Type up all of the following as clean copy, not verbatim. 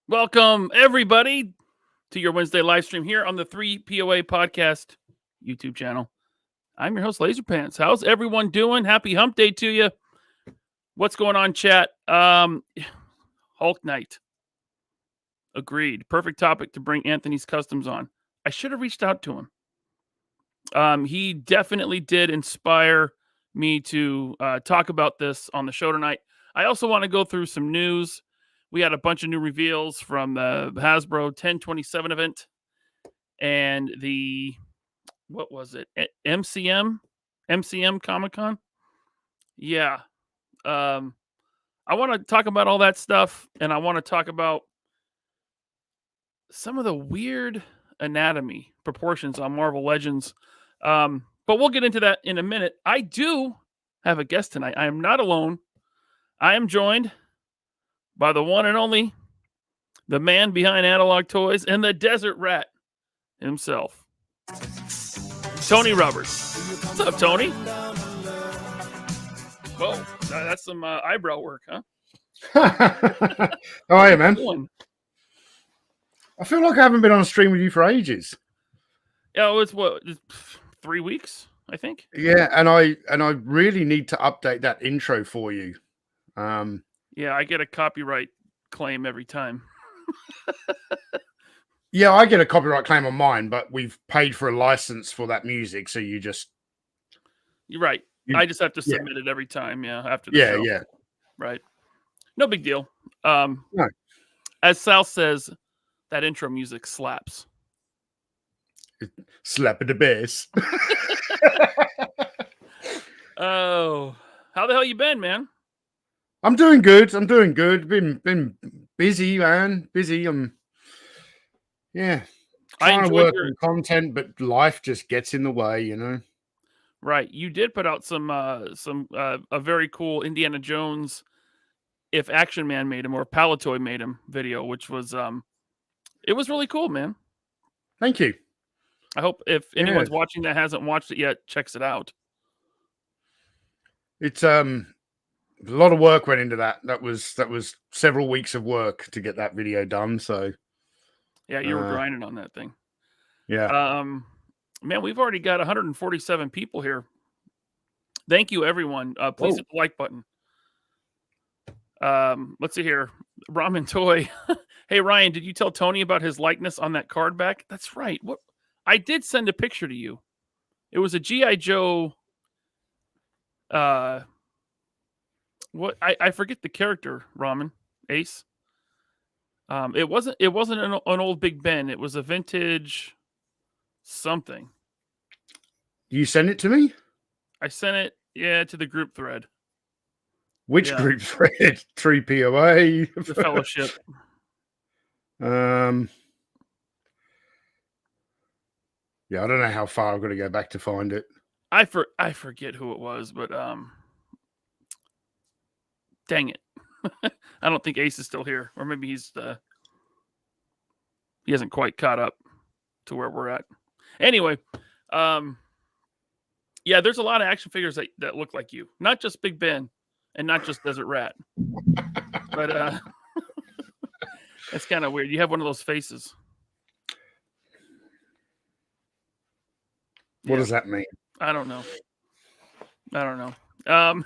Welcome, everybody, to your Wednesday live stream here on the 3POA Podcast YouTube channel. I'm your host, Laserpants. How's everyone doing? Happy hump day to you. What's going on, chat? Hulk Knight. Agreed. Perfect topic to bring Anthony's Customs on. I should have reached out to him. He definitely did inspire me to talk about this on the show tonight. I also want to go through some news. We had a bunch of new reveals from the Hasbro 1027 event and the, what was it? MCM Comic-Con? Yeah. I want to talk about all that stuff, and I want to talk about some of the weird anatomy proportions on Marvel Legends. But we'll get into that in a minute. I do have a guest tonight. I am not alone. I am joined by the one and only, the man behind Analog Toys and the Desert Rat himself, Tony Roberts. What's up, Tony? Whoa, that's some eyebrow work, huh? How are you, man? I feel like I haven't been on a stream with you for ages. Yeah, it's 3 weeks, I think. Yeah, and I really need to update that intro for you. Yeah, I get a copyright claim every time. Yeah, I get a copyright claim on mine, but we've paid for a license for that music, so you're right. I just have to submit it every time. Yeah, after the show. Yeah. Right. No big deal. No. As Sal says, that intro music slaps. Slap at the bass. Oh, how the hell you been, man? I'm doing good. Been busy, man. Busy. Trying to work on content, but life just gets in the way, you know. Right. You did put out some a very cool Indiana Jones, if Action Man made him or Palatoy made him video, which was it was really cool, man. Thank you. I hope if anyone's watching that hasn't watched it yet, checks it out. It's a lot of work went into that. That was several weeks of work to get that video done. So yeah, you were grinding on that thing. Yeah. Man, we've already got 147 people here. Thank you, everyone. Please hit the like button. Let's see here. Ramen Toy. Hey, Ryan, did you tell Tony about his likeness on that card back? That's right. What? I did send a picture to you. It was a G.I. Joe. What? I forget the character, Ramen. Ace. It wasn't an old Big Ben. It was a vintage something. You sent it to me? I sent it, to the group thread. Which group thread? 3POA? The Fellowship. Yeah, I don't know how far I've got to go back to find it. I forget who it was, but dang it. I don't think Ace is still here, or maybe he hasn't quite caught up to where we're at. Anyway, yeah, there's a lot of action figures that look like you, not just Big Ben and not just Desert Rat, but it's kind of weird. You have one of those faces. What does that mean? I don't know. I'm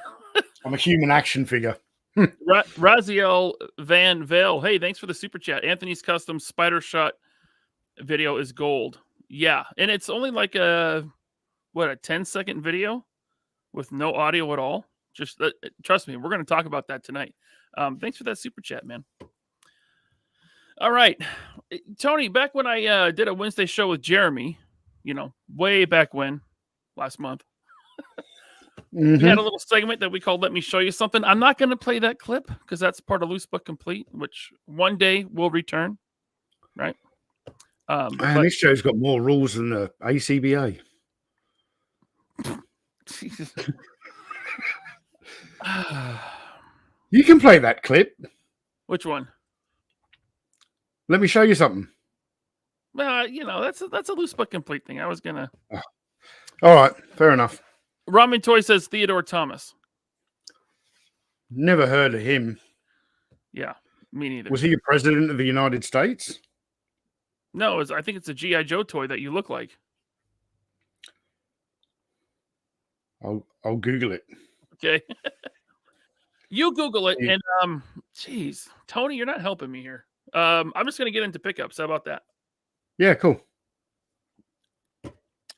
a human action figure. Raziel Van Vale. Hey, thanks for the super chat. Anthony's custom spider shot video is gold. Yeah, and it's only like a 10-second video with no audio at all. Just trust me, we're going to talk about that tonight. Thanks for that super chat, man. All right, Tony. Back when I did a Wednesday show with Jeremy, way back when, last month. We had a little segment that we called "Let Me Show You Something." I'm not going to play that clip because that's part of Loose But Complete, which one day will return, right? Man, this show's got more rules than the ACBA. Jesus. You can play that clip. Which one? Let me show you something. That's a Loose But Complete thing. I was gonna. All right, fair enough. Ramen Toy says Theodore Thomas. Never heard of him. Yeah. Me neither. Was he a president of the United States? No, I think it's a G.I. Joe toy that you look like. I'll Google it. Okay. You Google it, and geez, Tony, you're not helping me here. I'm just gonna get into pickups. How about that? Yeah, cool.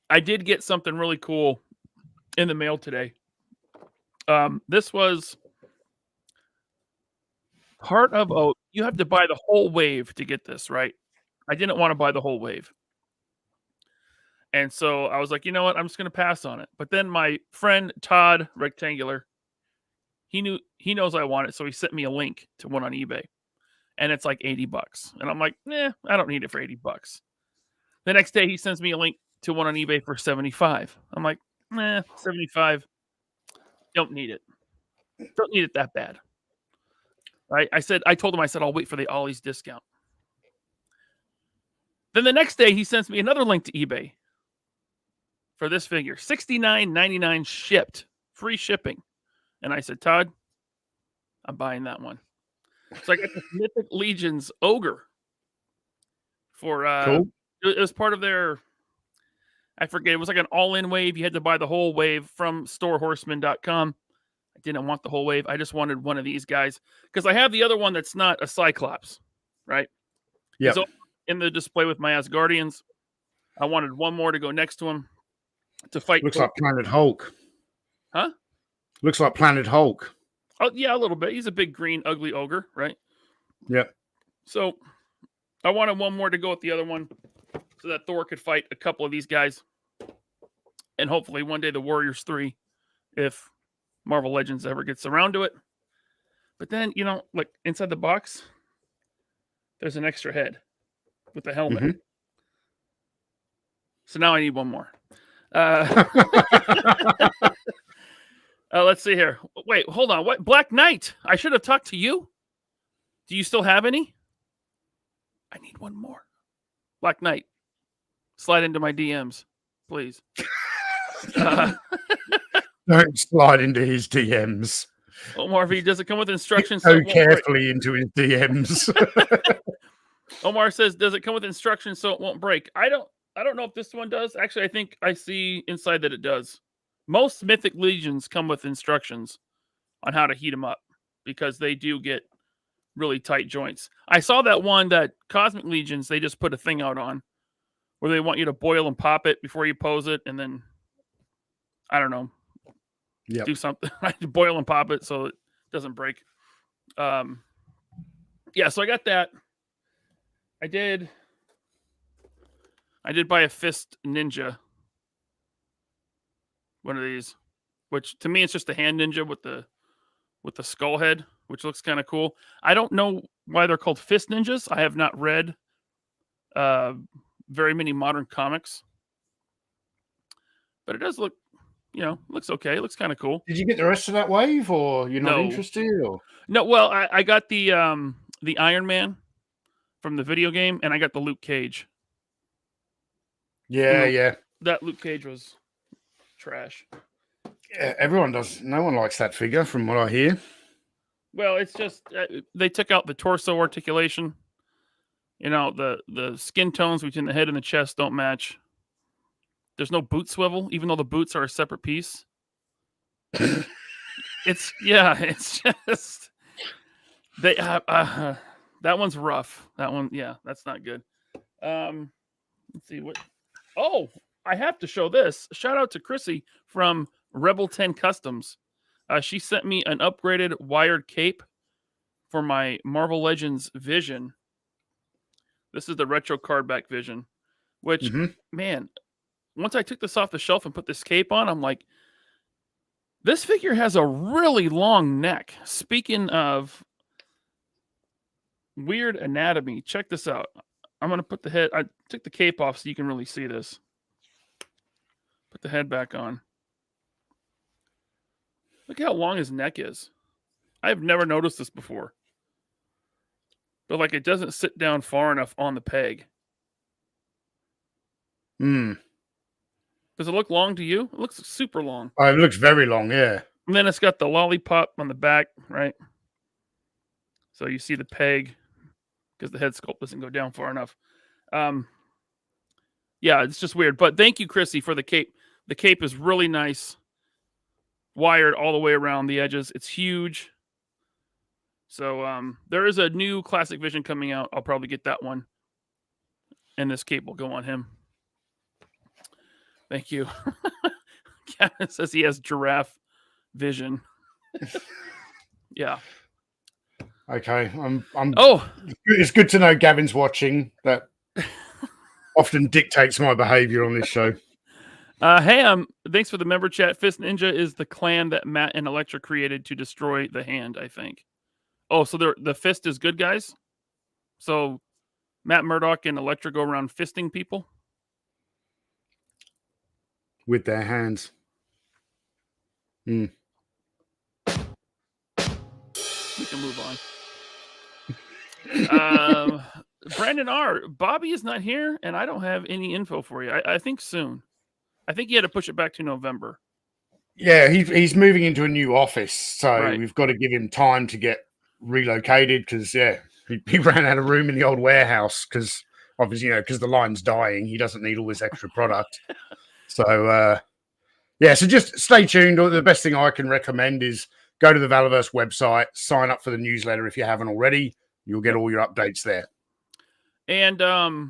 I did get something really cool in the mail today. This was part of you have to buy the whole wave to get this, right? I didn't want to buy the whole wave. And so I was like, you know what? I'm just going to pass on it. But then my friend Todd Rectangular, he knows I want it, so he sent me a link to one on eBay. And it's like $80. And I'm like, I don't need it for $80. The next day he sends me a link to one on eBay for $75. I'm like, $75. Don't need it. Don't need it that bad. Right? I told him, I'll wait for the Ollie's discount. Then the next day he sends me another link to eBay for this figure, $69.99 shipped, free shipping. And I said, Todd, I'm buying that one. So I got the Mythic Legions Ogre for cool. It was part of their, I forget, it was like an all-in wave. You had to buy the whole wave from storehorseman.com. I didn't want the whole wave. I just wanted one of these guys because I have the other one that's not a Cyclops, right? Yeah. So in the display with my Asgardians, I wanted one more to go next to him to fight. Looks like Planet Hulk. Huh? Looks like Planet Hulk. Oh, yeah, a little bit. He's a big, green, ugly ogre, right? Yep. So I wanted one more to go with the other one so that Thor could fight a couple of these guys. And hopefully one day the Warriors 3, if Marvel Legends ever gets around to it. But then, like inside the box, there's an extra head with the helmet. Mm-hmm. So now I need one more. Let's see here. Wait, hold on. What? Black Knight. I should have talked to you. Do you still have any? I need one more. Black Knight. Slide into my DMs, please. Don't slide into his DMs. Omar V, does it come with instructions? Go carefully into his DMs. Omar says, does it come with instructions so it won't break? I don't know if this one does. Actually, I think I see inside that it does. Most Mythic Legions come with instructions on how to heat them up because they do get really tight joints. I saw that one that Cosmic Legions, they just put a thing out on where they want you to boil and pop it before you pose it. And then, I don't know, do something. Boil and pop it so it doesn't break. Yeah, so I got that. I did buy a Fist Ninja. One of these, which to me it's just a hand ninja with the skull head, which looks kind of cool. I don't know why they're called Fist Ninjas. I have not read very many modern comics, but it does look, looks okay. It looks kind of cool. Did you get the rest of that wave, or you're not interested? Or no, well, I got the Iron Man from the video game, and I got the Luke Cage. Yeah. That Luke Cage was trash. Yeah, everyone does. No one likes that figure, from what I hear. Well, it's just they took out the torso articulation. The skin tones between the head and the chest don't match. There's no boot swivel, even though the boots are a separate piece. It's just they that one's rough. That one, that's not good. Let's see what. Oh, I have to show this. Shout out to Chrissy from Rebel 10 Customs. She sent me an upgraded wired cape for my Marvel Legends Vision. This is the retro cardback Vision, which, man, once I took this off the shelf and put this cape on, I'm like, this figure has a really long neck. Speaking of weird anatomy, check this out. I'm going to put the head, I took the cape off so you can really see this. Put the head back on. Look how long his neck is. I've never noticed this before. But like it doesn't sit down far enough on the peg. Does it look long to you? It looks super long. Oh, it looks very long, yeah. And then it's got the lollipop on the back, right? So you see the peg because the head sculpt doesn't go down far enough. Yeah, it's just weird. But thank you, Chrissy, for the cape. The cape is really nice, wired all the way around the edges. It's huge. So there is a new Classic Vision coming out. I'll probably get that one, and this cape will go on him. Thank you. Gavin says he has giraffe vision. Yeah. Okay. Oh, it's good to know Gavin's watching. That often dictates my behavior on this show. Hey, thanks for the member chat. Fist Ninja is the clan that Matt and Elektra created to destroy the Hand, I think. Oh, so the Fist is good guys? So Matt Murdock and Elektra go around fisting people? With their hands. We can move on. Brandon R. Bobby is not here, and I don't have any info for you. I think soon. I think he had to push it back to November. Yeah, he's moving into a new office, so Right. we've got to give him time to get relocated because, he ran out of room in the old warehouse because, obviously, because the line's dying. He doesn't need all this extra product. So, so just stay tuned. The best thing I can recommend is go to the Valaverse website, sign up for the newsletter if you haven't already. You'll get all your updates there. And I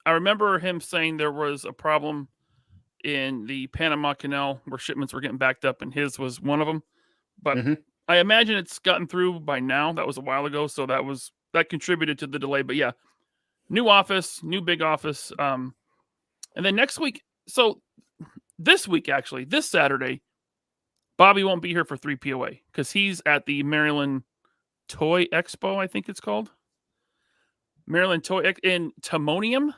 remember him saying there was a problem in the Panama Canal where shipments were getting backed up, and his was one of them. But I imagine it's gotten through by now. That was a while ago, so that contributed to the delay. But yeah, new office, new big office. And then next week, so this week actually, this Saturday, Bobby won't be here for 3POA because he's at the Maryland Toy Expo, I think it's called. Maryland Toy in Timonium,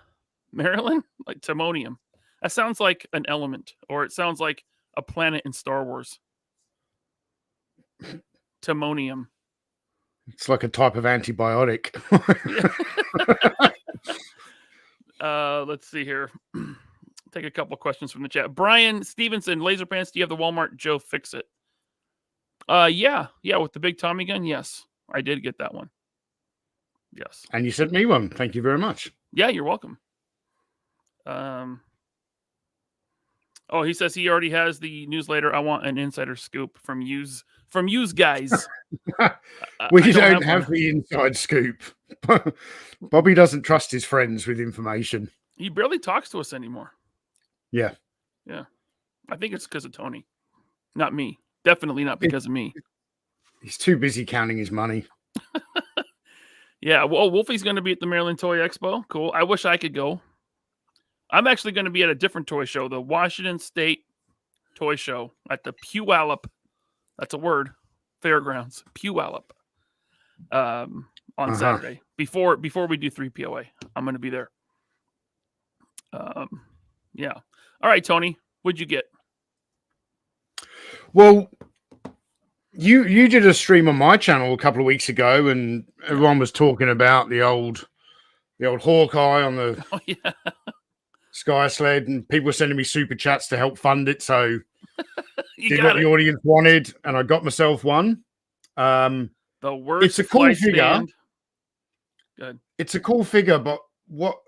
Maryland, like Timonium. That sounds like an element, or it sounds like a planet in Star Wars. Timonium. It's like a type of antibiotic. Let's see here. Take a couple questions from the chat. Brian Stevenson, Laser Pants, do you have the Walmart Joe Fix It? Yeah, with the big Tommy gun. Yes, I did get that one. Yes. And you sent me one. Thank you very much. Yeah, you're welcome. He says he already has the newsletter. I want an insider scoop from yous guys. We don't have the inside scoop. Bobby doesn't trust his friends with information. He barely talks to us anymore. Yeah. I think it's because of Tony, not me. Definitely not because of me. He's too busy counting his money. Yeah, well, Wolfie's going to be at the Maryland Toy Expo. Cool. I wish I could go. I'm actually going to be at a different toy show, the Washington State Toy Show at the Puyallup. That's a word. Fairgrounds. Puyallup. On Saturday before we do 3POA. I'm going to be there. Yeah. All right, Tony. What'd you get? Well, you did a stream on my channel a couple of weeks ago, and everyone was talking about the old Hawkeye on the Sky Sled, and people were sending me super chats to help fund it. So did what the audience wanted, and I got myself one. The worst. It's a cool figure. Good. It's a cool figure, but what?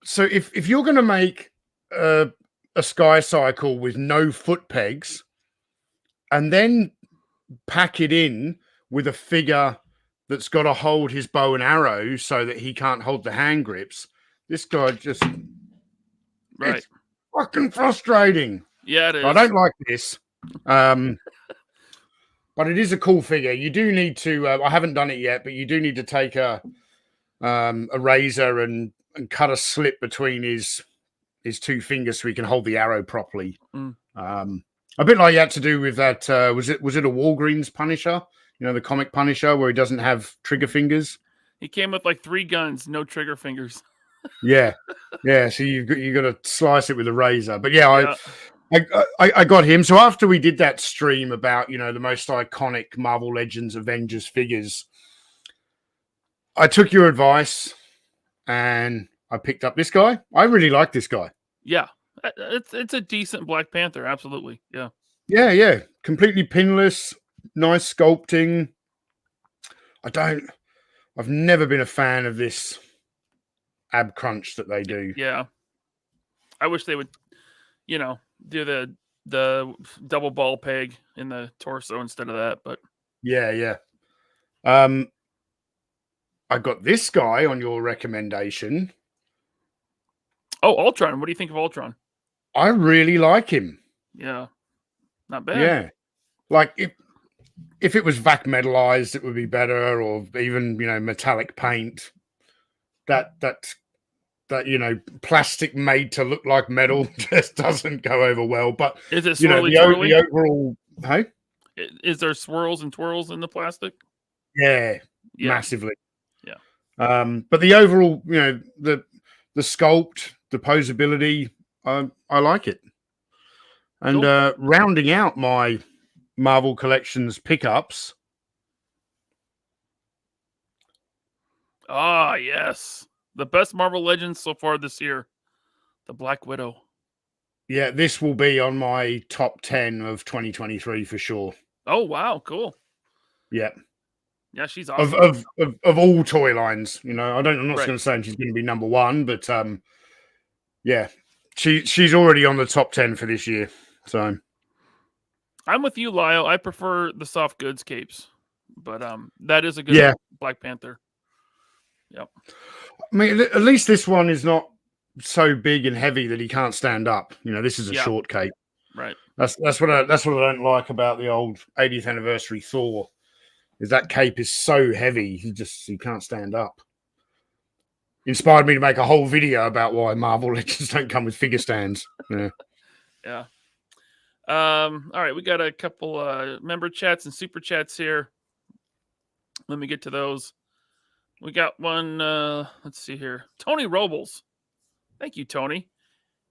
So if you're going to make a Sky Cycle with no foot pegs, and then pack it in with a figure that's got to hold his bow and arrow so that he can't hold the hand grips, this guy just it's fucking frustrating. Yeah, it is. I don't like this. But it is a cool figure. You do need to. I haven't done it yet, but you do need to take a razor and cut a slit between his two fingers so he can hold the arrow properly. A bit like you had to do with that. Was it a Walgreens Punisher? The comic Punisher where he doesn't have trigger fingers. He came with like 3 guns, no trigger fingers. Yeah. So you got to slice it with a razor. But I got him. So after we did that stream about the most iconic Marvel Legends Avengers figures, I took your advice and I picked up this guy. I really like this guy. Yeah, it's a decent Black Panther. Absolutely. Yeah. Yeah. Completely pinless, nice sculpting. I've never been a fan of this ab crunch that they do. Yeah. I wish they would, do the double ball peg in the torso instead of that, but Yeah. I got this guy on your recommendation. Oh, Ultron. What do you think of Ultron? I really like him. Yeah. Not bad. Yeah. Like if it was vac metalized, it would be better, or even, metallic paint. That plastic made to look like metal just doesn't go over well. But is it swirly twirly? The overall, hey? Is there swirls and twirls in the plastic? Yeah. Massively. Yeah. But the overall, the sculpt, the posability, I like it. And Cool. Rounding out my Marvel Collections pickups. Ah, yes. The best Marvel Legends so far this year. The Black Widow. Yeah, this will be on my top 10 of 2023 for sure. Oh, wow. Cool. Yeah. Yeah, she's awesome. Of all toy lines, I'm not going to say she's going to be number one, but yeah, she's already on the top 10 for this year. So I'm with you, Lyle. I prefer the soft goods capes, but that is a good Black Panther. Yep. I mean, at least this one is not so big and heavy that he can't stand up. This is a short cape. Right. That's what I don't like about the old 80th anniversary Thor. Is that cape is so heavy, he can't stand up. Inspired me to make a whole video about why Marvel Legends don't come with figure stands. Yeah. Yeah. All right, we got a couple member chats and super chats here. Let me get to those. We got one. Let's see here. Tony Robles. Thank you, Tony.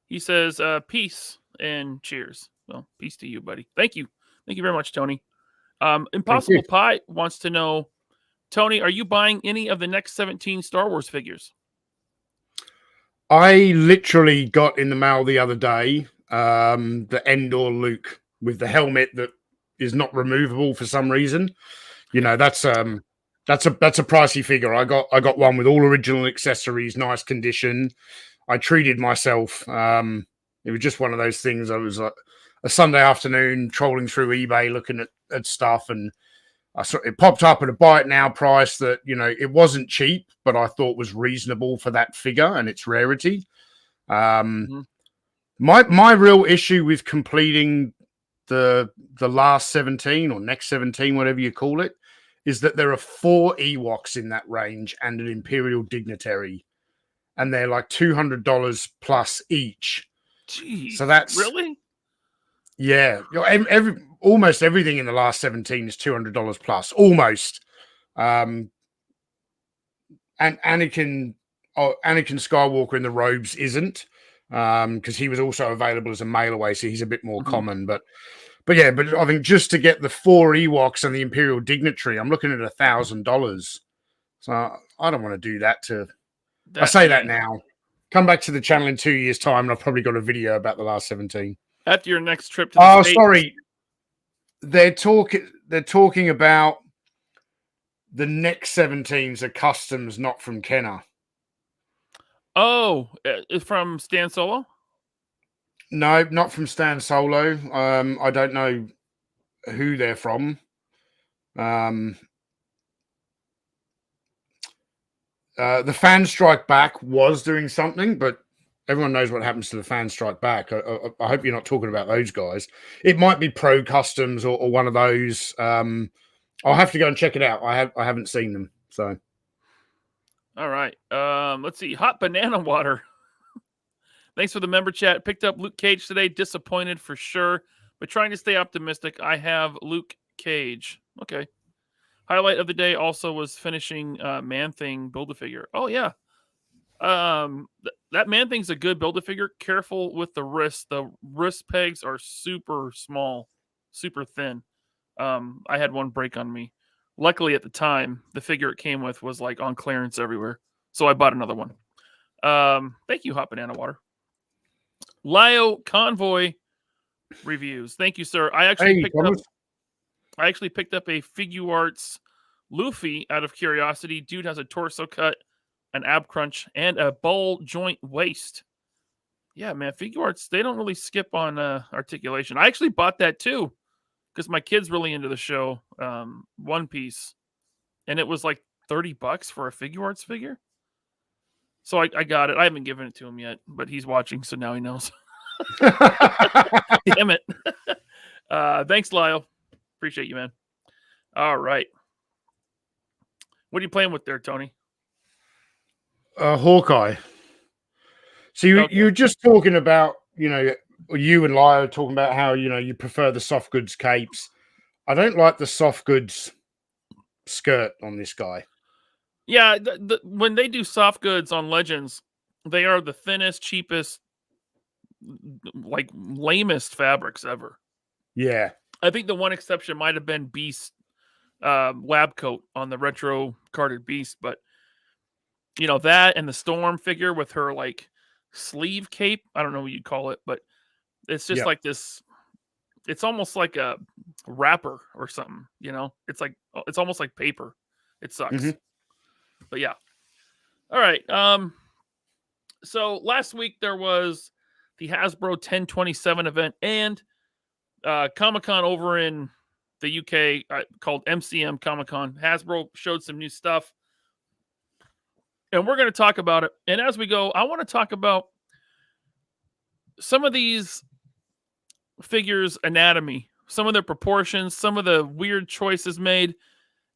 He says, peace and cheers. Well, peace to you, buddy. Thank you. Thank you very much, Tony. Impossible Pie wants to know, Tony, are you buying any of the next 17 Star Wars figures? I literally got in the mail the other day the Endor Luke with the helmet that is not removable for some reason. That's a pricey figure. I got one with all original accessories, nice condition. I treated myself. It was just one of those things. I was a Sunday afternoon trolling through eBay looking at stuff, and it popped up at a buy it now price that it wasn't cheap, but I thought was reasonable for that figure and its rarity. My real issue with completing the last 17 or next 17, whatever you call it, is that there are 4 Ewoks in that range and an Imperial Dignitary, and they're like $200 plus each. Jeez, so that's really, almost everything in the last 17 is $200 plus, almost. And Anakin Skywalker in the robes isn't, because he was also available as a mail away, so he's a bit more common. But I think just to get the 4 Ewoks and the Imperial Dignitary, I'm looking at $1,000. So I don't want to do that to. I say that now. Come back to the channel in 2 years' time, and I've probably got a video about the last 17. After your next trip to the States. Sorry. They're talking about the next 17s are customs, not from Kenner. Oh, it's from Stan Solo? No, not from Stan Solo. I don't know who they're from. The Fan Strike Back was doing something, but everyone knows what happens to the Fan Strike Back. I hope you're not talking about those guys. It might be Pro Customs or one of those. I'll have to go and check it out. I haven't seen them. So, all right. Let's see. Hot Banana Water. Thanks for the member chat. Picked up Luke Cage today. Disappointed for sure, but trying to stay optimistic. I have Luke Cage. Okay. Highlight of the day also was finishing Man-Thing Build-A-Figure. Oh, yeah. That Man-Thing's a good Build-A-Figure. Careful with the wrist. The wrist pegs are super small, super thin. I had one break on me. Luckily, at the time, the figure it came with was like on clearance everywhere. So I bought another one. Thank you, Hot Banana Water. Lio Convoy Reviews. Thank you, sir. I actually picked up a Figuarts Luffy, out of curiosity, dude has a torso cut, an ab crunch, and a ball joint waist. Yeah, man, figure arts, they don't really skip on articulation. I actually bought that too because my kid's really into the show, One Piece, and it was like $30 for a figure arts figure. So I got it. I haven't given it to him yet, but he's watching, so now he knows. Damn it. Thanks, Lyle. Appreciate you, man. All right. What are you playing with there, Tony? Hawkeye. So you were just talking about, you and Lyle talking about how, you prefer the soft goods capes. I don't like the soft goods skirt on this guy. Yeah, when they do soft goods on Legends, they are the thinnest, cheapest, like lamest fabrics ever. Yeah. I think the one exception might have been Beast lab coat on the retro carded Beast, but that and the Storm figure with her like sleeve cape, I don't know what you'd call it, but it's just like this, it's almost like a wrapper or something, it's almost like paper. It sucks. Mm-hmm. But yeah. All right. So last week there was the Hasbro 1027 event and Comic-Con over in the UK called MCM Comic-Con. Hasbro showed some new stuff. And we're going to talk about it. And as we go, I want to talk about some of these figures' anatomy, some of their proportions, some of the weird choices made.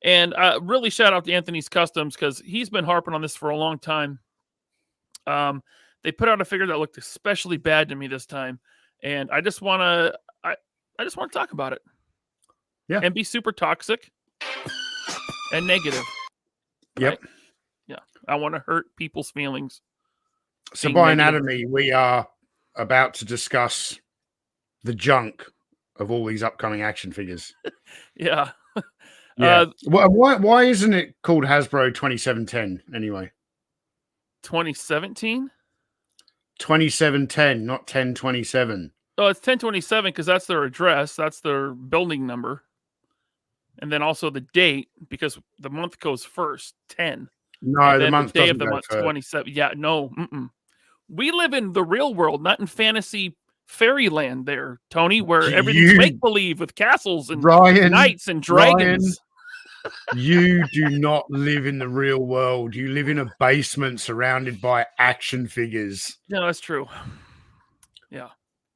And really shout out to Anthony's Customs because he's been harping on this for a long time. They put out a figure that looked especially bad to me this time. And I just want to I just want to talk about it. Yeah. And be super toxic and negative. Yep. Right? Yeah. I want to hurt people's feelings. So by anatomy, we are about to discuss the junk of all these upcoming action figures. Yeah. Yeah. Why isn't it called Hasbro 2710 anyway? 2017? 2710, not 1027. Oh, it's 1027 because that's their address. That's their building number. And then also the date because the month goes first, 10. No, the month day doesn't of the go month, first. 27. Yeah, no. We live in the real world, not in fantasy fairyland there, Tony, where everything's make-believe with castles and knights and dragons. You do not live in the real world. You live in a basement surrounded by action figures. No, that's true. Yeah.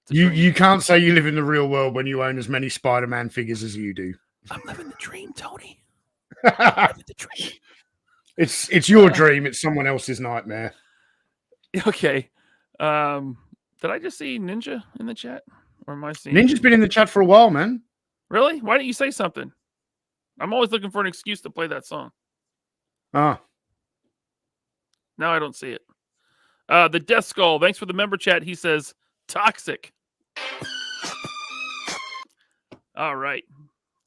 You can't say you live in the real world when you own as many Spider-Man figures as you do. I'm living the dream, Tony. I'm living the dream. It's your dream. It's someone else's nightmare. Okay. Did I just see Ninja in the chat? Or am I seeing Ninja's been in the chat for a while, man. Really? Why didn't you say something? I'm always looking for an excuse to play that song. Ah. Now I don't see it. The Death Skull, thanks for the member chat. He says, toxic. All right.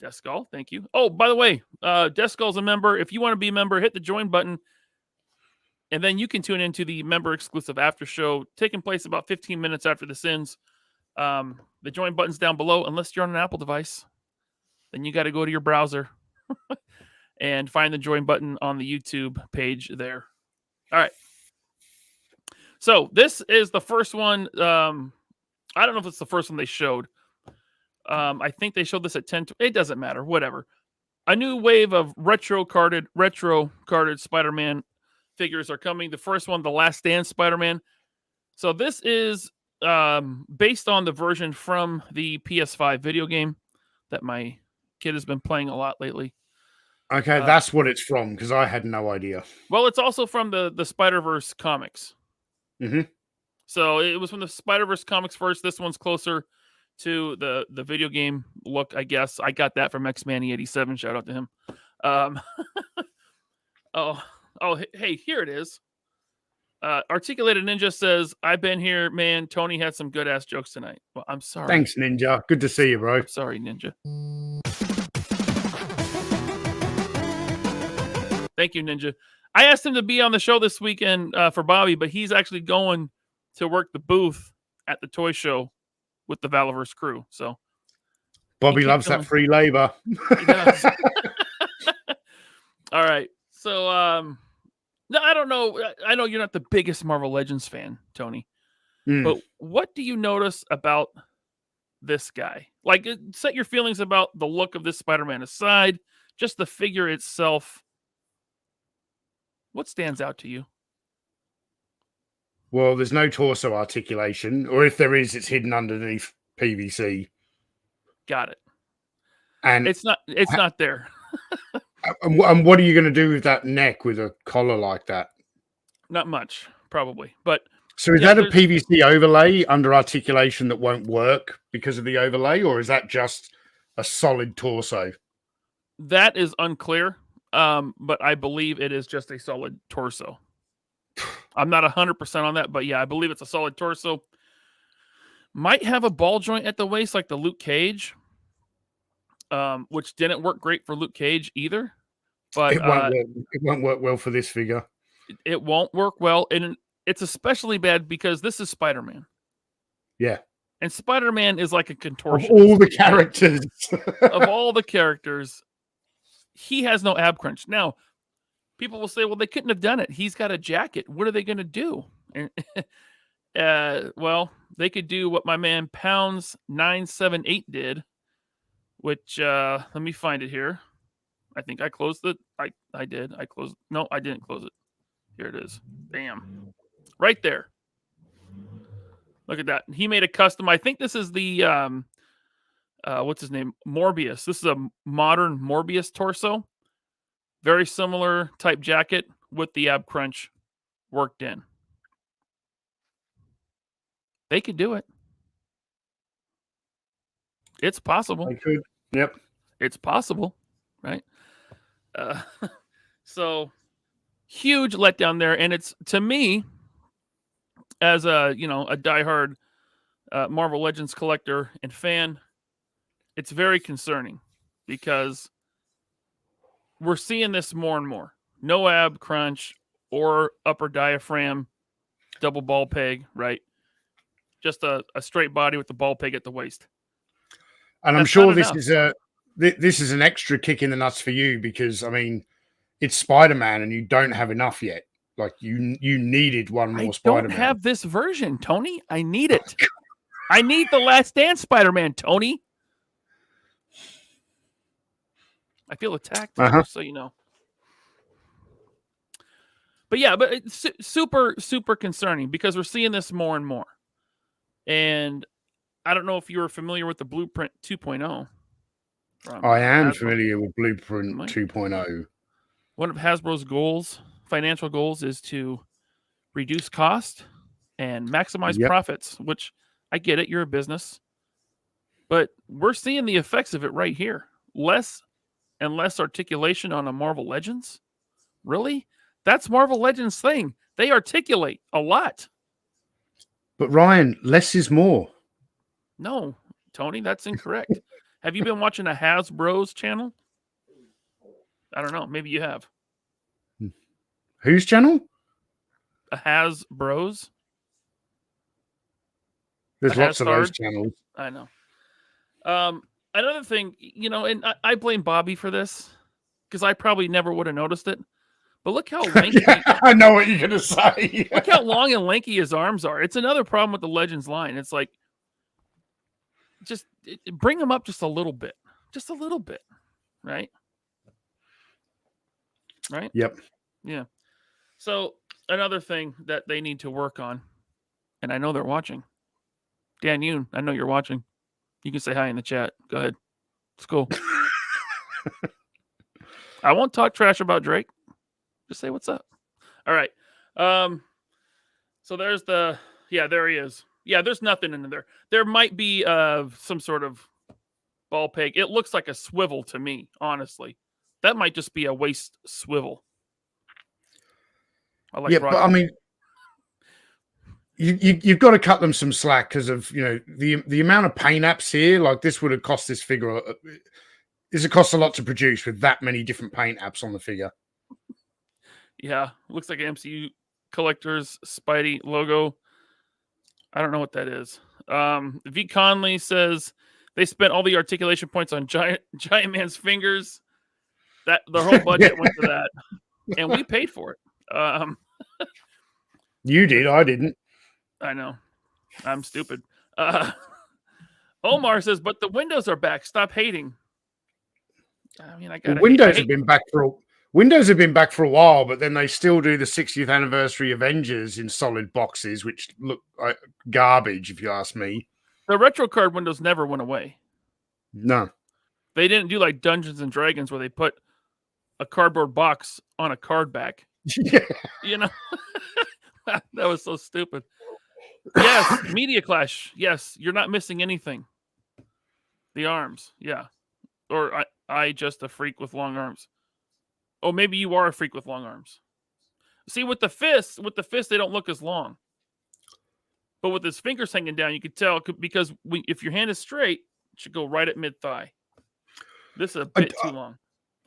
Death Skull, thank you. Oh, by the way, Death Skull's a member. If you want to be a member, hit the join button. And then you can tune into the member exclusive after show taking place about 15 minutes after this ends. The join button's down below, unless you're on an Apple device. Then you got to go to your browser and find the join button on the YouTube page there. All right. So this is the first one. I don't know if it's the first one they showed. I think they showed this at 10. It doesn't matter. Whatever. A new wave of retro carded Spider-Man figures are coming. The first one, the Last Stand Spider-Man. So this is based on the version from the PS5 video game that my kid has been playing a lot lately. Okay, that's what it's from, because I had no idea. Well, it's also from the Spider-Verse comics. Mm-hmm. So it was from the Spider-Verse comics first. This one's closer to the video game look, I guess. I got that from X-Manny87. Shout out to him. Hey, here it is. Articulated Ninja says, I've been here, man. Tony had some good ass jokes tonight. Well, I'm sorry. Thanks, Ninja. Good to see you, bro. I'm sorry, Ninja. Thank you, Ninja. I asked him to be on the show this weekend for Bobby, but he's actually going to work the booth at the toy show with the Valiverse crew. So Bobby loves that free labor. He does. All right. So, no, I don't know. I know you're not the biggest Marvel Legends fan, Tony, but what do you notice about this guy? Like, set your feelings about the look of this Spider-Man aside, just the figure itself. What stands out to you? Well, there's no torso articulation, or if there is, it's hidden underneath PVC. Got it. And it's not there. And what are you going to do with that neck with a collar like that? Not much, probably. But so is that a PVC overlay under articulation that won't work because of the overlay, or is that just a solid torso? That is unclear, but I believe it is just a solid torso. I'm not 100% on that, but yeah, I believe it's a solid torso. Might have a ball joint at the waist like the Luke Cage, which didn't work great for Luke Cage either. But it won't work well for this figure. It won't work well, and it's especially bad because this is Spider-Man. Yeah. And Spider-Man is like a contortionist. Of all the characters. Of all the characters, he has no ab crunch. Now, people will say, well, they couldn't have done it. He's got a jacket. What are they going to do? Well, they could do what my man Pounds 978 did, which, let me find it here. I think I closed it. I did. I closed. No, I didn't close it. Here it is. Bam. Right there. Look at that. He made a custom. I think this is the, what's his name? Morbius. This is a modern Morbius torso. Very similar type jacket with the ab crunch worked in. They could do it. It's possible. They could. Yep. It's possible, right? So huge letdown there, and it's, to me, as a diehard Marvel Legends collector and fan, it's very concerning because we're seeing this more and more. No ab crunch or upper diaphragm, double ball peg, right? Just a straight body with the ball peg at the waist. And I'm sure this is an extra kick in the nuts for you because, I mean, it's Spider-Man and you don't have enough yet. Like, you needed one more Spider-Man. I don't have this version, Tony. I need it. I need the Last Stand Spider-Man, Tony. I feel attacked, just so you know. But yeah, but it's super, super concerning because we're seeing this more and more. And I don't know if you were familiar with the Blueprint 2.0. I am familiar with Blueprint 2.0. One of Hasbro's goals, financial goals, is to reduce cost and maximize profits, which I get it. You're a business. But we're seeing the effects of it right here. Less and less articulation on a Marvel Legends. Really? That's Marvel Legends' thing. They articulate a lot. But Ryan, less is more. No, Tony, that's incorrect. Have you been watching a Hasbro's channel? I don't know. Maybe you have. Whose channel? A Hasbro's. There's lots of those channels. I know. Another thing, and I blame Bobby for this because I probably never would have noticed it. But look how lanky. I know what you're going to say. Look how long and lanky his arms are. It's another problem with the Legends line. It's like, just bring him up just a little bit. Just a little bit. Right? Right? Yep. Yeah. So another thing that they need to work on, and I know they're watching. Dan Yoon, I know you're watching. You can say hi in the chat. Go ahead. It's cool. I won't talk trash about Drake. Just say what's up. All right. So there's there he is. Yeah, there's nothing in there. There might be some sort of ball peg. It looks like a swivel to me, honestly. That might just be a waist swivel. But I mean, you've got to cut them some slack because of the amount of paint apps here. Like, this would have cost this figure. It costs a lot to produce with that many different paint apps on the figure. Yeah, looks like an MCU Collector's Spidey logo. I don't know what that is. V. Conley says they spent all the articulation points on Giant Man's fingers. That the whole budget went to that, and we paid for it. You did, I didn't. I know, I'm stupid. Omar says, "But the windows are back. Stop hating." I mean, Windows have been back for a while, but then they still do the 60th anniversary Avengers in solid boxes, which look like garbage, if you ask me. The retro card windows never went away. No, they didn't do like Dungeons and Dragons where they put a cardboard box on a card back. Yeah. You know, that was so stupid. Yes, Media Clash. Yes, you're not missing anything. The arms, yeah. Or I just a freak with long arms. Oh, maybe you are a freak with long arms. See, with the fists, they don't look as long. But with his fingers hanging down, you could tell because if your hand is straight, it should go right at mid thigh. This is a bit too long,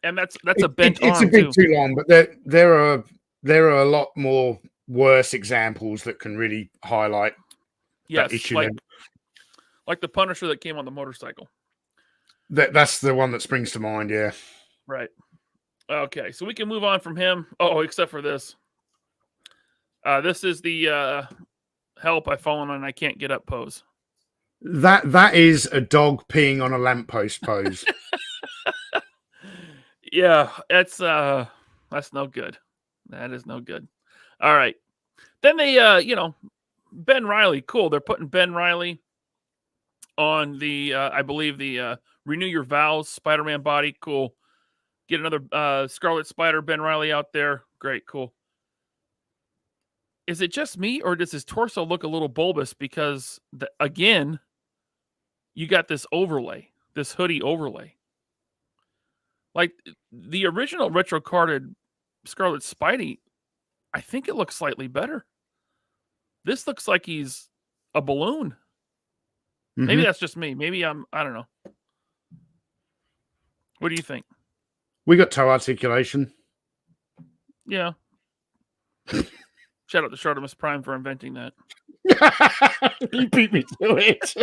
and that's a bent arm. It's a bit too long, but there are a lot more worse examples that can really highlight that issue. Like the Punisher that came on the motorcycle. That's the one that springs to mind. Yeah. Right. Okay, so we can move on from him. Oh, except for this. This is the help I've fallen on. I can't get up pose. That is a dog peeing on a lamppost pose. Yeah, that's no good. That is no good. All right. Then they Ben Reilly, cool. They're putting Ben Reilly on the I believe the Renew Your Vows Spider-Man body. Cool. Get another Scarlet Spider Ben Reilly out there. Great, cool. Is it just me, or does his torso look a little bulbous? Because again, you got this overlay, this hoodie overlay. Like the original retro carded Scarlet Spidey, I think it looks slightly better. This looks like he's a balloon. Mm-hmm. Maybe that's just me. Maybe I don't know. What do you think? We got toe articulation. Yeah. Shout out to Shartimus Prime for inventing that. He beat me to it.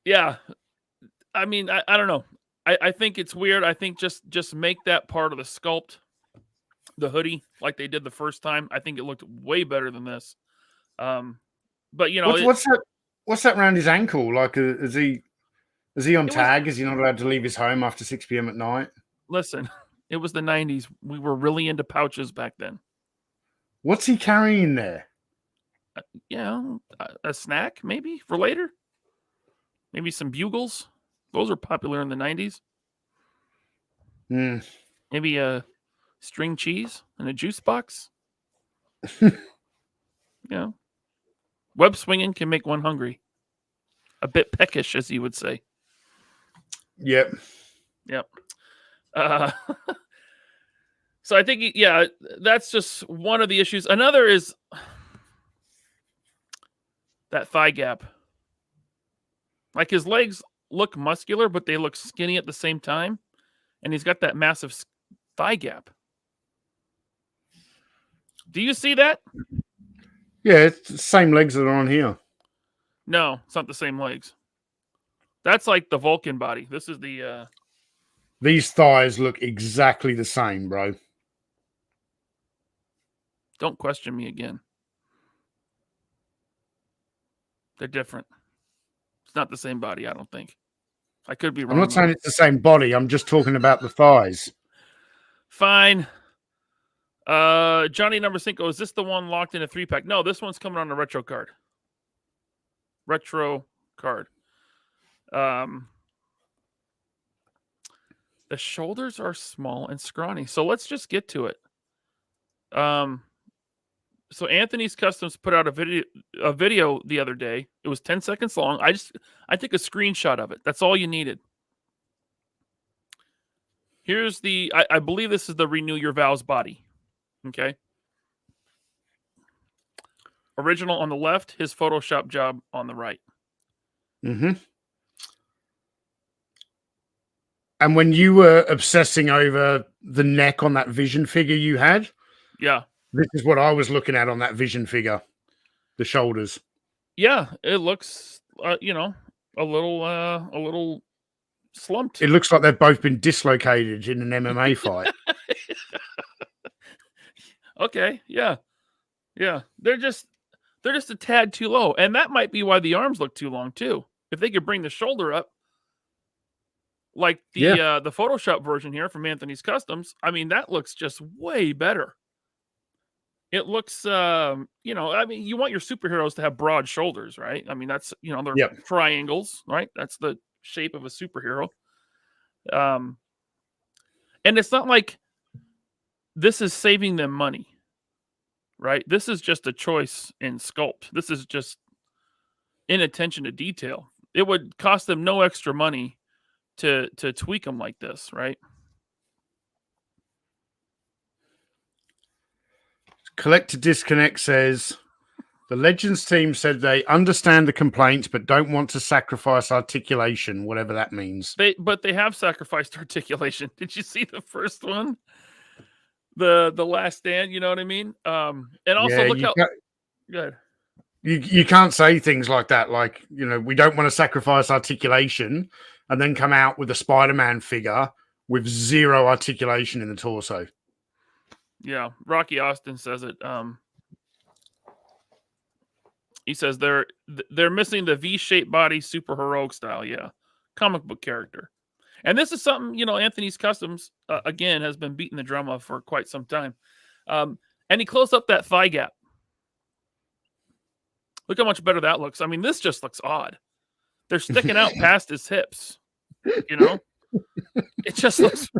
Yeah. I mean, I don't know. I think it's weird. I think just make that part of the sculpt, the hoodie, like they did the first time. I think it looked way better than this. But you know, what's that around his ankle? Like, is he on tag? Is he not allowed to leave his home after 6 p.m. at night? Listen, it was the 90s. We were really into pouches back then. What's he carrying there? A snack maybe for later. Maybe some bugles. Those were popular in the 90s. Maybe a string cheese and a juice box. Web swinging can make one hungry. A bit peckish, as you would say. Yep. So I think, that's just one of the issues. Another is that thigh gap. Like his legs look muscular, but they look skinny at the same time. And he's got that massive thigh gap. Do you see that? Yeah, it's the same legs that are on here. No, it's not the same legs. That's like the Vulcan body. This is the... These thighs look exactly the same, bro. Don't question me again. They're different. It's not the same body, I don't think. I could be wrong. I'm not saying it's the same body. I'm just talking about the thighs. Fine. Johnny Number 5, is this the one locked in a 3-pack? No, this one's coming on a retro card. Retro card. The shoulders are small and scrawny. So let's just get to it. So Anthony's Customs put out a video the other day. It was 10 seconds long. I took a screenshot of it. That's all you needed. Here's I believe this is the Renew Your Vows body. Okay. Original on the left, his Photoshop job on the right. Mm-hmm. And when you were obsessing over the neck on that Vision figure you had, this is what I was looking at on that Vision figure, the shoulders. Yeah, it looks, a little slumped. It looks like they've both been dislocated in an MMA fight. Okay, yeah. They're just a tad too low, and that might be why the arms look too long too. If they could bring the shoulder up, like the Photoshop version here from Anthony's Customs, I mean that looks just way better. It looks, I mean, you want your superheroes to have broad shoulders, right? I mean, that's, they're triangles, right? That's the shape of a superhero. And it's not like this is saving them money, right? This is just a choice in sculpt. This is just inattention to detail. It would cost them no extra money to tweak them like this, right? Collector Disconnect says the Legends team said they understand the complaints but don't want to sacrifice articulation, whatever that means. But they have sacrificed articulation. Did you see the first one? The Last Stand, you know what I mean? And also look how good. You can't say things like that, like, we don't want to sacrifice articulation and then come out with a Spider-Man figure with zero articulation in the torso. Yeah, Rocky Austin says it. He says they're missing the V-shaped body, super heroic style. Yeah, comic book character. And this is something, Anthony's Customs, again, has been beating the drum of for quite some time. And he closed up that thigh gap. Look how much better that looks. I mean, this just looks odd. They're sticking out past his hips, It just looks...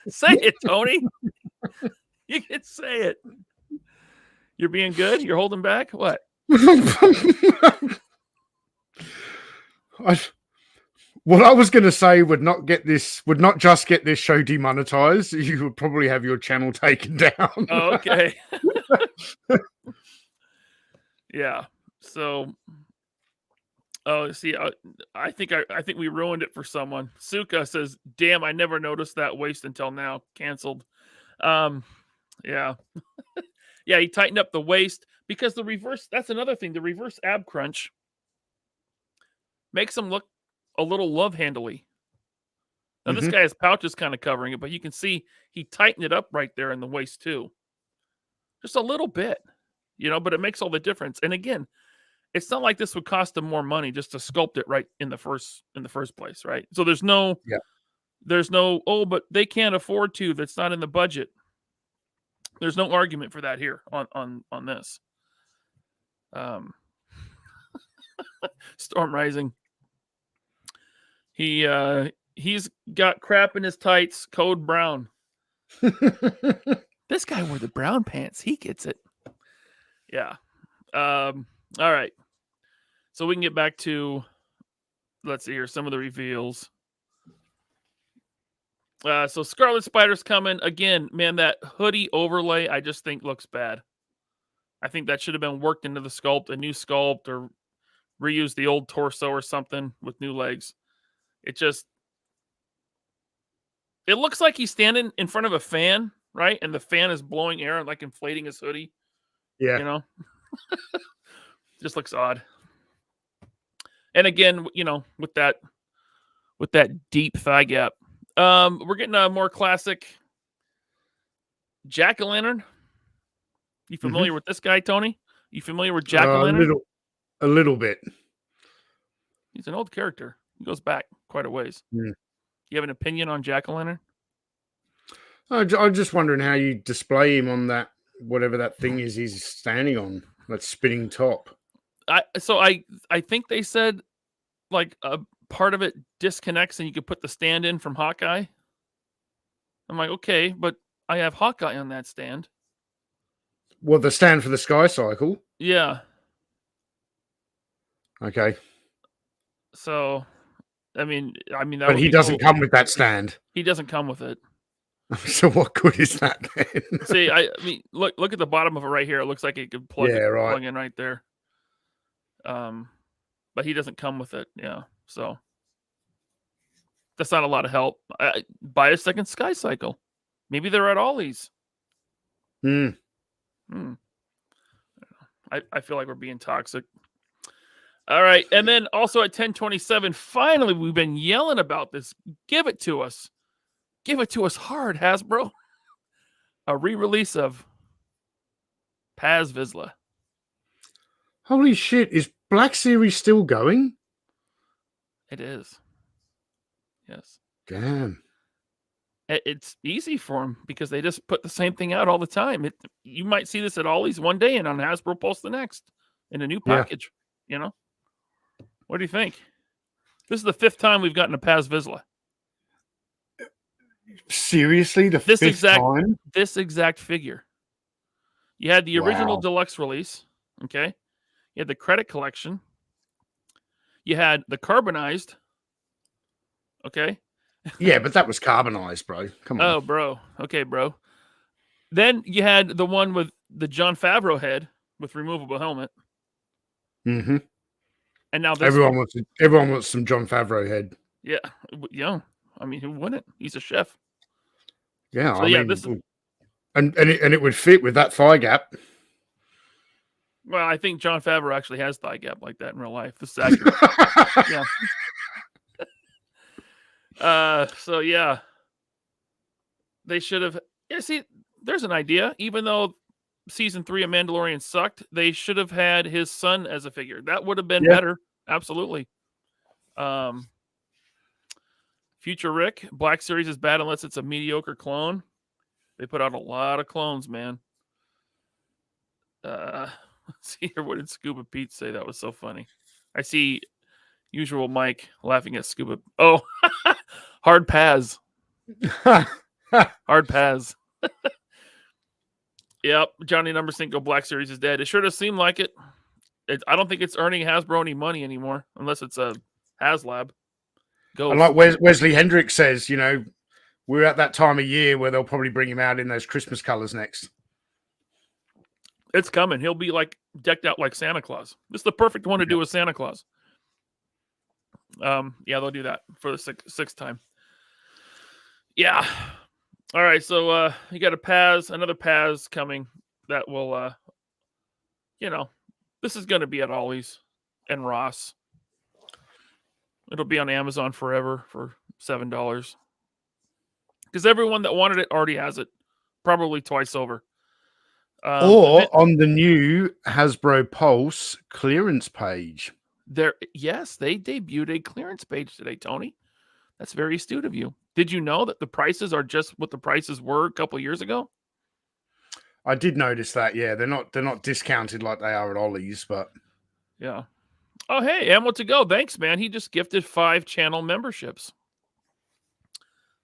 Say it, Tony. You can say it. You're being good? You're holding back? What? What I was going to say would not just get this show demonetized. You would probably have your channel taken down. Oh, okay. Yeah. So, see, I think we ruined it for someone. Suka says, "Damn, I never noticed that waist until now. Canceled." Yeah. Yeah, he tightened up the waist because the reverse. That's another thing. The reverse ab crunch makes him look a little love handly. Now this guy has pouches kind of covering it, but you can see he tightened it up right there in the waist too, just a little bit, But it makes all the difference. And again, it's not like this would cost him more money just to sculpt it right in the first place, right? So there's no, but they can't afford to. That's not in the budget. There's no argument for that here on this. Storm Rising. He's got crap in his tights. Code Brown. This guy wore the brown pants. He gets it. Yeah. All right. So we can get back to, let's see here, some of the reveals. So Scarlet Spider's coming again. Man, that hoodie overlay I just think looks bad. I think that should have been worked into the sculpt, a new sculpt, or reuse the old torso or something with new legs. It looks like he's standing in front of a fan, right? And the fan is blowing air and like inflating his hoodie. Yeah. Just looks odd. And again, with that deep thigh gap. We're getting a more classic Jack-o'-lantern. You familiar with this guy, Tony? You familiar with Jack-o'-lantern? A little bit. He's an old character. He goes back quite a ways. You have an opinion on Jack-o'-lantern? I'm just wondering how you display him on that, whatever that thing is he's standing on, that spinning top. I think they said like a part of it disconnects and you could put the stand in from Hawkeye. I'm like, okay, but I have Hawkeye on that stand. Well, the stand for the Sky Cycle. Yeah. Okay. So, I mean, that but he doesn't come with that stand. He doesn't come with it. So what good is that then? See, I mean, look at the bottom of it right here. It looks like it could plug in right there. But he doesn't come with it. Yeah. So that's not a lot of help. Buy a second Sky Cycle. Maybe they're at Ollie's. I feel like we're being toxic. All right. And then also at 1027, finally, we've been yelling about this. Give it to us. Give it to us hard, Hasbro. A re-release of Paz Vizsla. Holy shit! Is Black Series still going? It is. Yes. Damn. It's easy for them because they just put the same thing out all the time. You might see this at Ollie's one day and on Hasbro Pulse the next in a new package. You know, what do you think? This is the 5th time we've gotten a Paz Vizsla. Seriously, the fifth time? This exact figure. You had the original deluxe release. Okay, you had the credit collection. You had the carbonized. Okay. Yeah, but that was carbonized, bro. Come on. Oh, bro. Okay, bro. Then you had the one with the Jon Favreau head with removable helmet. Mm-hmm. And now this everyone wants some Jon Favreau head. Yeah. Yeah. I mean, who wouldn't? He's a chef. Yeah. So, I mean, this is... and it would fit with that thigh gap. Well, I think Jon Favreau actually has thigh gap like that in real life. This is accurate. Yeah. So yeah, they should have. Yeah, see, there's an idea. Even though season 3 of Mandalorian sucked, they should have had his son as a figure. That would have been better. Absolutely. Future Rick, Black Series is bad unless it's a mediocre clone. They put out a lot of clones, man. Let's see here. What did Scuba Pete say? That was so funny. I see usual Mike laughing at Scuba. Oh, hard Paz. Hard Paz. Yep. Johnny Number Cinco Black Series is dead. It sure does seem like it. I don't think it's earning Hasbro any money anymore, unless it's a HasLab. Go. And like Wesley Hendricks says, you know, we're at that time of year where they'll probably bring him out in those Christmas colors next. It's coming. He'll be like decked out like Santa Claus. This is the perfect one to do with Santa Claus. Yeah, they'll do that for the sixth time. Yeah. All right, so you got another Paz coming that will, this is going to be at Ollie's and Ross. It'll be on Amazon forever for $7. Because everyone that wanted it already has it, probably twice over. Or on the new Hasbro Pulse clearance page. Yes, they debuted a clearance page today, Tony. That's very astute of you. Did you know that the prices are just what the prices were a couple of years ago? I did notice that. Yeah, they're not discounted like they are at Ollie's, but yeah. Oh, hey, Ammo to go. Thanks, man. He just gifted 5 channel memberships.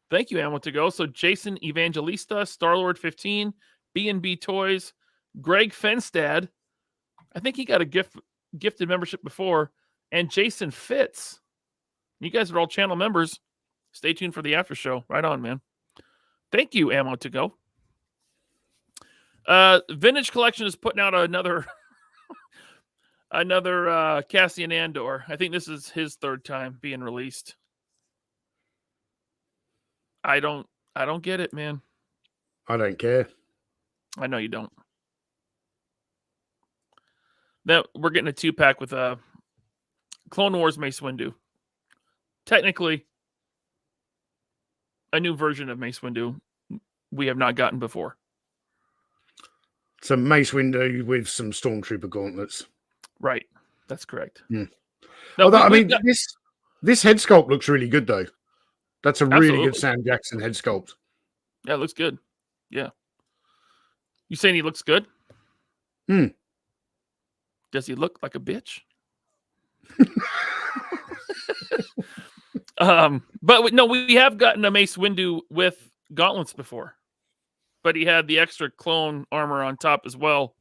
Thank you, Ammo to go. So Jason Evangelista, Star-Lord 15, B&B Toys, Greg Fenstad. I think he got a gifted membership before, and Jason Fitz. You guys are all channel members. Stay tuned for the after show. Right on, man. Thank you, Ammo to go. Vintage Collection is putting out another Cassian Andor. I think this is his 3rd time being released. I don't get it, man. I don't care. I know you don't. Now we're getting a 2-pack with Clone Wars Mace Windu. Technically, a new version of Mace Windu we have not gotten before. Some Mace Windu with some Stormtrooper gauntlets. Right. That's correct. Mm. Now, this head sculpt looks really good, though. That's a really good Sam Jackson head sculpt. Yeah, it looks good. Yeah. You saying he looks good? Does he look like a bitch? But no, we have gotten a Mace Windu with gauntlets before. But he had the extra clone armor on top as well,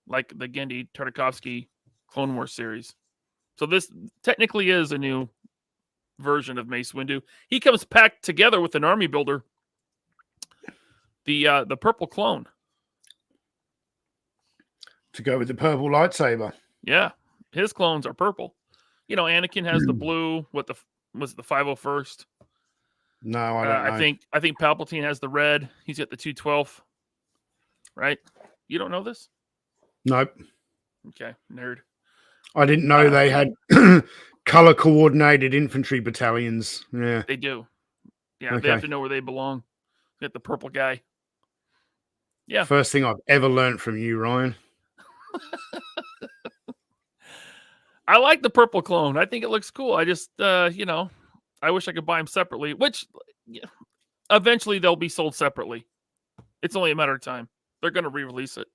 like the Genndy Tartakovsky Clone Wars series. So this technically is a new version of Mace Windu. He comes packed together with an army builder. The purple clone. To go with the purple lightsaber. Yeah. His clones are purple. You know, Anakin has the blue. Was it the 501st? No, I don't know. I think Palpatine has the red. He's got the 212. Right? You don't know this? Nope. Okay, nerd. I didn't know they had color coordinated infantry battalions. Yeah, They do. Yeah, okay. they have to know where they belong. Get the purple guy. Yeah. First thing I've ever learned from you, Ryan. I like the purple clone. I think it looks cool. I just, I wish I could buy them separately, which eventually they'll be sold separately. It's only a matter of time. They're going to re-release it.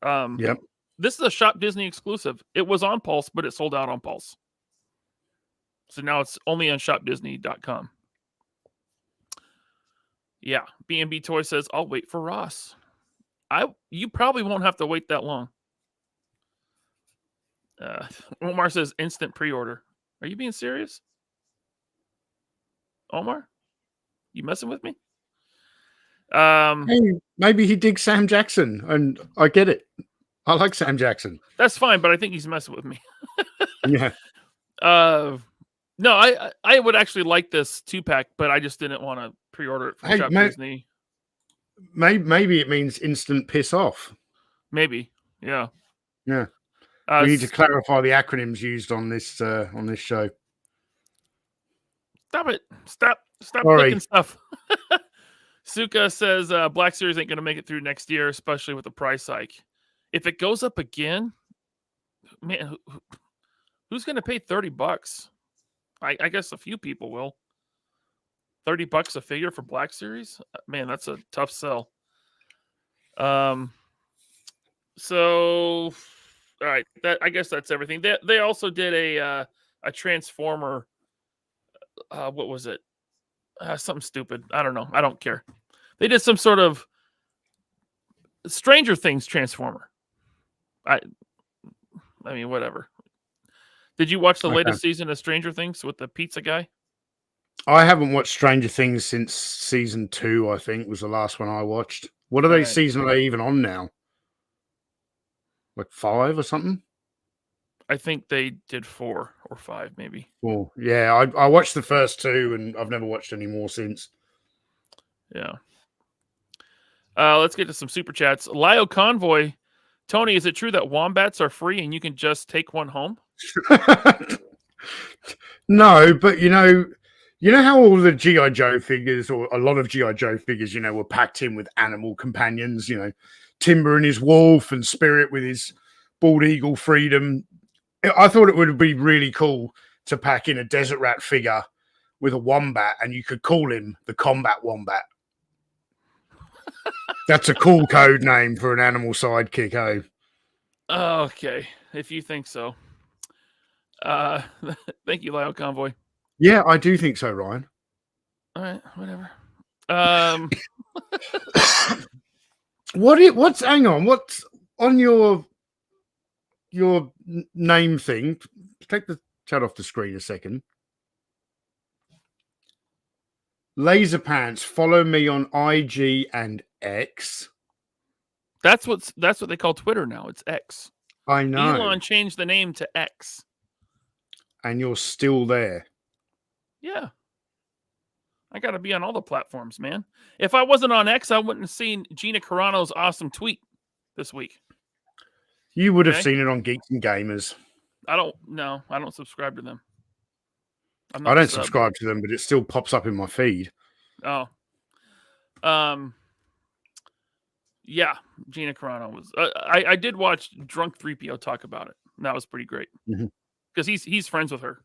Yep. This is a Shop Disney exclusive. It was on Pulse, but it sold out on Pulse. So now it's only on shopdisney.com. Yeah. B&B Toy says, I'll wait for Ross. You probably won't have to wait that long. Omar says instant pre-order. Are you being serious? Omar? You messing with me? Hey, maybe he digs Sam Jackson, and I get it. I like Sam Jackson. That's fine, but I think he's messing with me. Yeah. No, I would actually like this 2-pack, but I just didn't want to pre-order it from Shop Disney. Maybe it means instant piss off. Maybe, yeah. Yeah. We need to clarify the acronyms used on this show. Stop it! Stop clicking stuff. Suka says Black Series ain't gonna make it through next year, especially with the price hike. If it goes up again, man, who's gonna pay $30? I guess a few people will. $30 a figure for Black Series? Man, that's a tough sell. So, all right, I guess that's everything. They also did a Transformer. What was it? Something stupid. I don't know. I don't care. They did some sort of Stranger Things Transformer. I mean, whatever. Did you watch the latest season of Stranger Things with the pizza guy? I haven't watched Stranger Things since season 2, I think, was the last one I watched. What are they season are they even on now? Like 5 or something? I think they did 4 or 5, maybe. 4. Yeah, I watched the first 2 and I've never watched any more since. Yeah. Let's get to some super chats. Lio Convoy. Tony, is it true that wombats are free and you can just take one home? No, but you know how all the G.I. Joe figures, or a lot of G.I. Joe figures, were packed in with animal companions, Timber and his wolf and Spirit with his bald eagle Freedom. I thought it would be really cool to pack in a Desert Rat figure with a wombat, and you could call him the Combat Wombat. That's a cool code name for an animal sidekick, eh? Okay, if you think so. Thank you, Lio Convoy. Yeah, I do think so, Ryan. All right, whatever. Hang on, what's on your name thing? Take the chat off the screen a second. Laser Pants, follow me on IG and X. That's what they call Twitter now. It's X. I know. Elon changed the name to X. And you're still there. Yeah. I got to be on all the platforms, man. If I wasn't on X, I wouldn't have seen Gina Carano's awesome tweet this week. You would have seen it on Geeks and Gamers. I don't subscribe to them. I don't subscribe to them, but it still pops up in my feed. Oh. Yeah, Gina Carano was. I did watch Drunk 3PO talk about it. And that was pretty great. Because he's friends with her.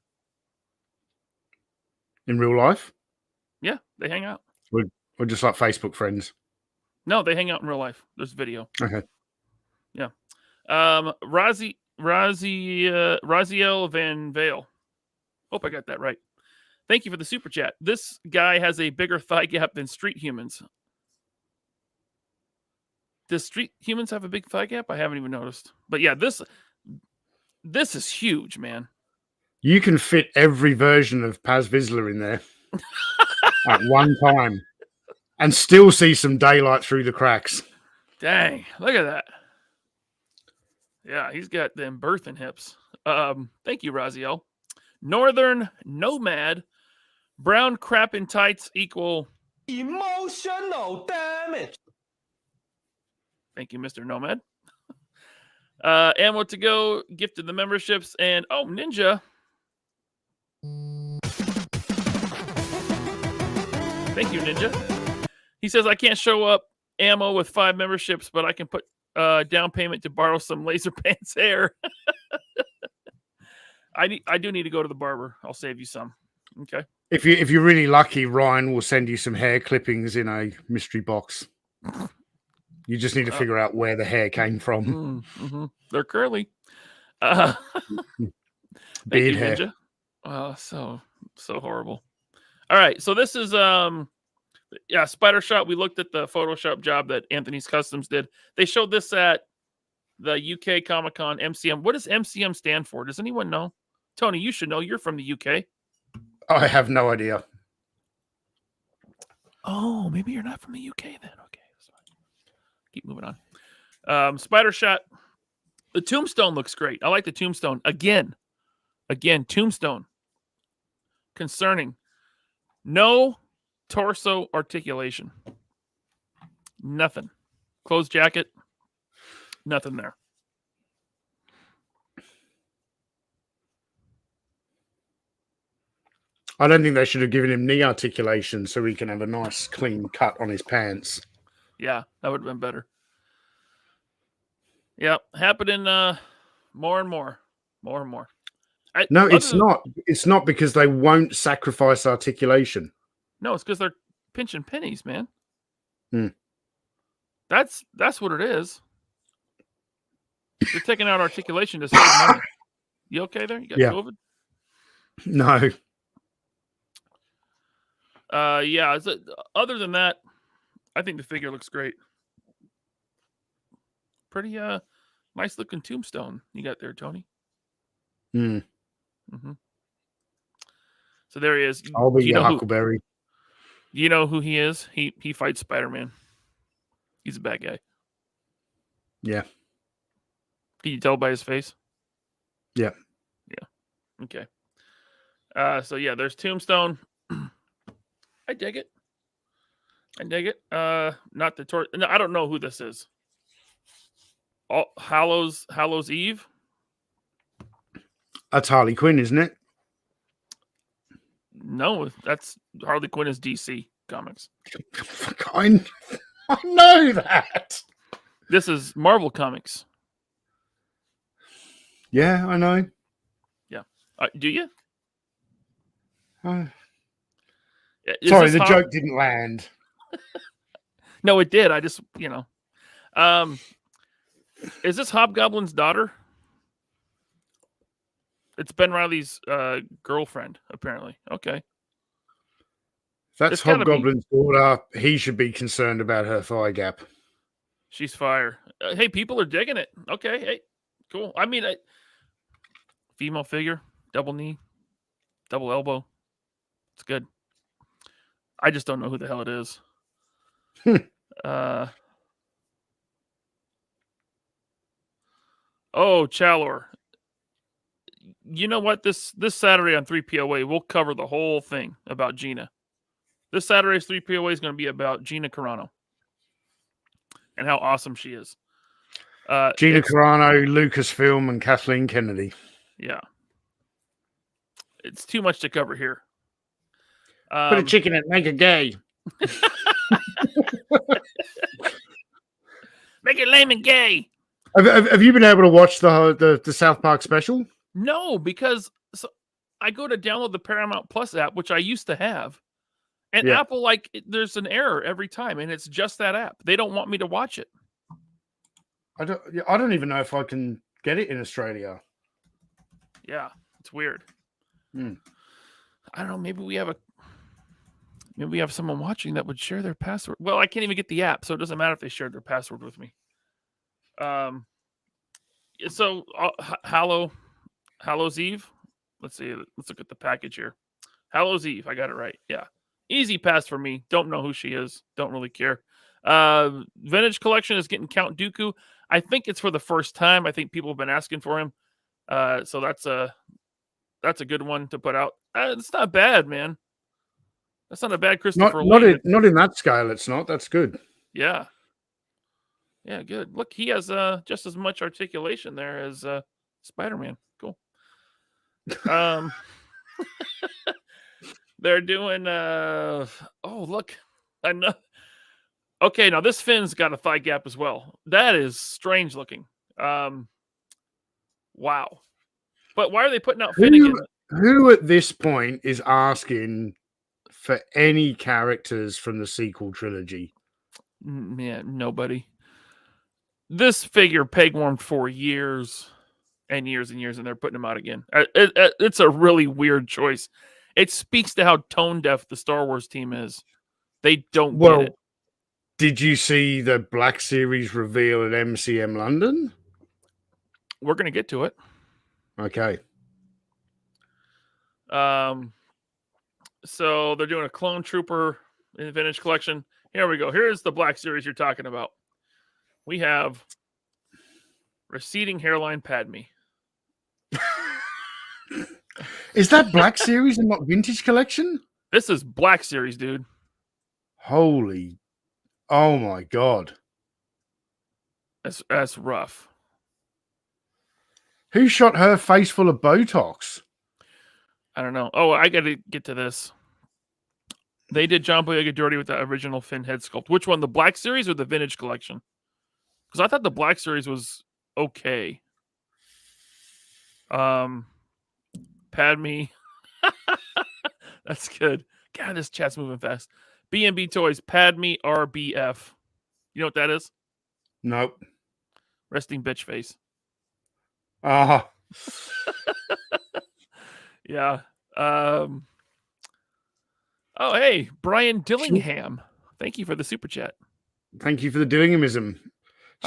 In real life? Yeah, they hang out. Or just like Facebook friends? No, they hang out in real life. There's video. Okay. Yeah. Raziel Van Vale. Hope I got that right. Thank you for the super chat. This guy has a bigger thigh gap than street humans. Does street humans have a big thigh gap? I haven't even noticed. But yeah, this is huge, man. You can fit every version of Paz Vizsla in there at one time and still see some daylight through the cracks. Dang, look at that. Yeah, he's got them birthing hips. Thank you, Raziel. Northern Nomad. Brown crap in tights equal emotional damage. Thank you, Mr. Nomad. Ammo to go, gifted the memberships, and Ninja. Thank you, Ninja. He says, I can't show up ammo with 5 memberships, but I can put down payment to borrow some Laser Pants hair. I do need to go to the barber. I'll save you some. Okay. If you're really lucky, Ryan will send you some hair clippings in a mystery box. You just need to figure out where the hair came from. Mm-hmm. They're curly. Beard you, hair. Ninja. So horrible. All right, so this is Spider Shot. We looked at the Photoshop job that Anthony's Customs did. They showed this at the UK Comic Con MCM. What does MCM stand for? Does anyone know? Tony, you should know. You're from the UK. I have no idea. Oh, maybe you're not from the UK then. Okay, that's fine. Keep moving on. Spider Shot. The tombstone looks great. I like the tombstone. Again, tombstone. Concerning. No torso articulation. Nothing. Closed jacket. Nothing there. I don't think they should have given him knee articulation so he can have a nice clean cut on his pants. Yeah, that would have been better. Yep, happening more and more. No, it's not. It's not because they won't sacrifice articulation. No, it's because they're pinching pennies, man. Hmm. That's what it is. They're taking out articulation to save money. You okay there? You got COVID? No. Yeah. Other than that, I think the figure looks great. Pretty nice looking tombstone you got there, Tony. Mm-hmm. So there he is. I'll be your Huckleberry. You know who he is? He fights Spider-Man. He's a bad guy. Yeah. Can you tell by his face? Yeah. Okay. So yeah, there's Tombstone. I dig it. Not the No, I don't know who this is. Hallows Eve. That's Harley Quinn, isn't it? No, that's Harley Quinn is DC Comics. I know that. This is Marvel Comics. Yeah, I know. Yeah. Do you? Sorry, the joke didn't land. No, it did. I just, is this Hobgoblin's daughter? It's Ben Reilly's girlfriend, apparently. Okay. That's Hobgoblin's daughter. He should be concerned about her thigh gap. She's fire. Hey, people are digging it. Okay. Hey, cool. I mean, female figure, double knee, double elbow. It's good. I just don't know who the hell it is. Chalor. You know what? This Saturday on 3POA, we'll cover the whole thing about Gina. This Saturday's 3POA is going to be about Gina Carano and how awesome she is. Gina Carano, Lucasfilm, and Kathleen Kennedy. Yeah. It's too much to cover here. Put a chicken in it, make it gay. Make it lame and gay. Have you been able to watch the South Park special? No, because I go to download the Paramount Plus app, which I used to have. And Apple, there's an error every time, and it's just that app. They don't want me to watch it. I don't even know if I can get it in Australia. Yeah, it's weird. I don't know. Maybe we have someone watching that would share their password. Well, I can't even get the app, so it doesn't matter if they shared their password with me. So Hallows Eve. Let's see. Let's look at the package here. Hallows Eve. I got it right. Yeah. Easy pass for me. Don't know who she is. Don't really care. Vintage Collection is getting Count Dooku. I think it's for the first time. I think people have been asking for him. So that's a good one to put out. It's not bad, man. That's not a bad Christopher Lee. Not in that scale. It's not. That's good. Yeah. Yeah, good. Look, he has just as much articulation there as Spider-Man. Cool. They're doing oh, look. I know. Okay, now this Finn's got a thigh gap as well. That is strange looking. Wow. But why are they putting out Finn again? Who at this point is asking for any characters from the sequel trilogy? Yeah, nobody. This figure peg warmed for years and years and years, and they're putting him out again. It's a really weird choice. It speaks to how tone deaf the Star Wars team is. They don't get it. Did you see the Black Series reveal at MCM London? We're going to get to it. Okay. So they're doing a Clone Trooper in the Vintage Collection. Here we go. Here's the Black Series you're talking about. We have receding hairline Padme. Is that Black Series and not Vintage Collection? This is Black Series, dude. Holy. Oh my God. That's rough. Who shot her face full of Botox? I don't know. Oh, I got to get to this. They did John Boyega dirty with the original Finn head sculpt. Which one, the Black Series or the Vintage Collection? Because I thought the Black Series was okay. Padme. That's good. God, this chat's moving fast. B&B Toys, Padme RBF. You know what that is? Nope. Resting bitch face. Ah. Yeah. Oh, hey, Brian Dillingham. Thank you for the super chat. Thank you for the Dillinghamism.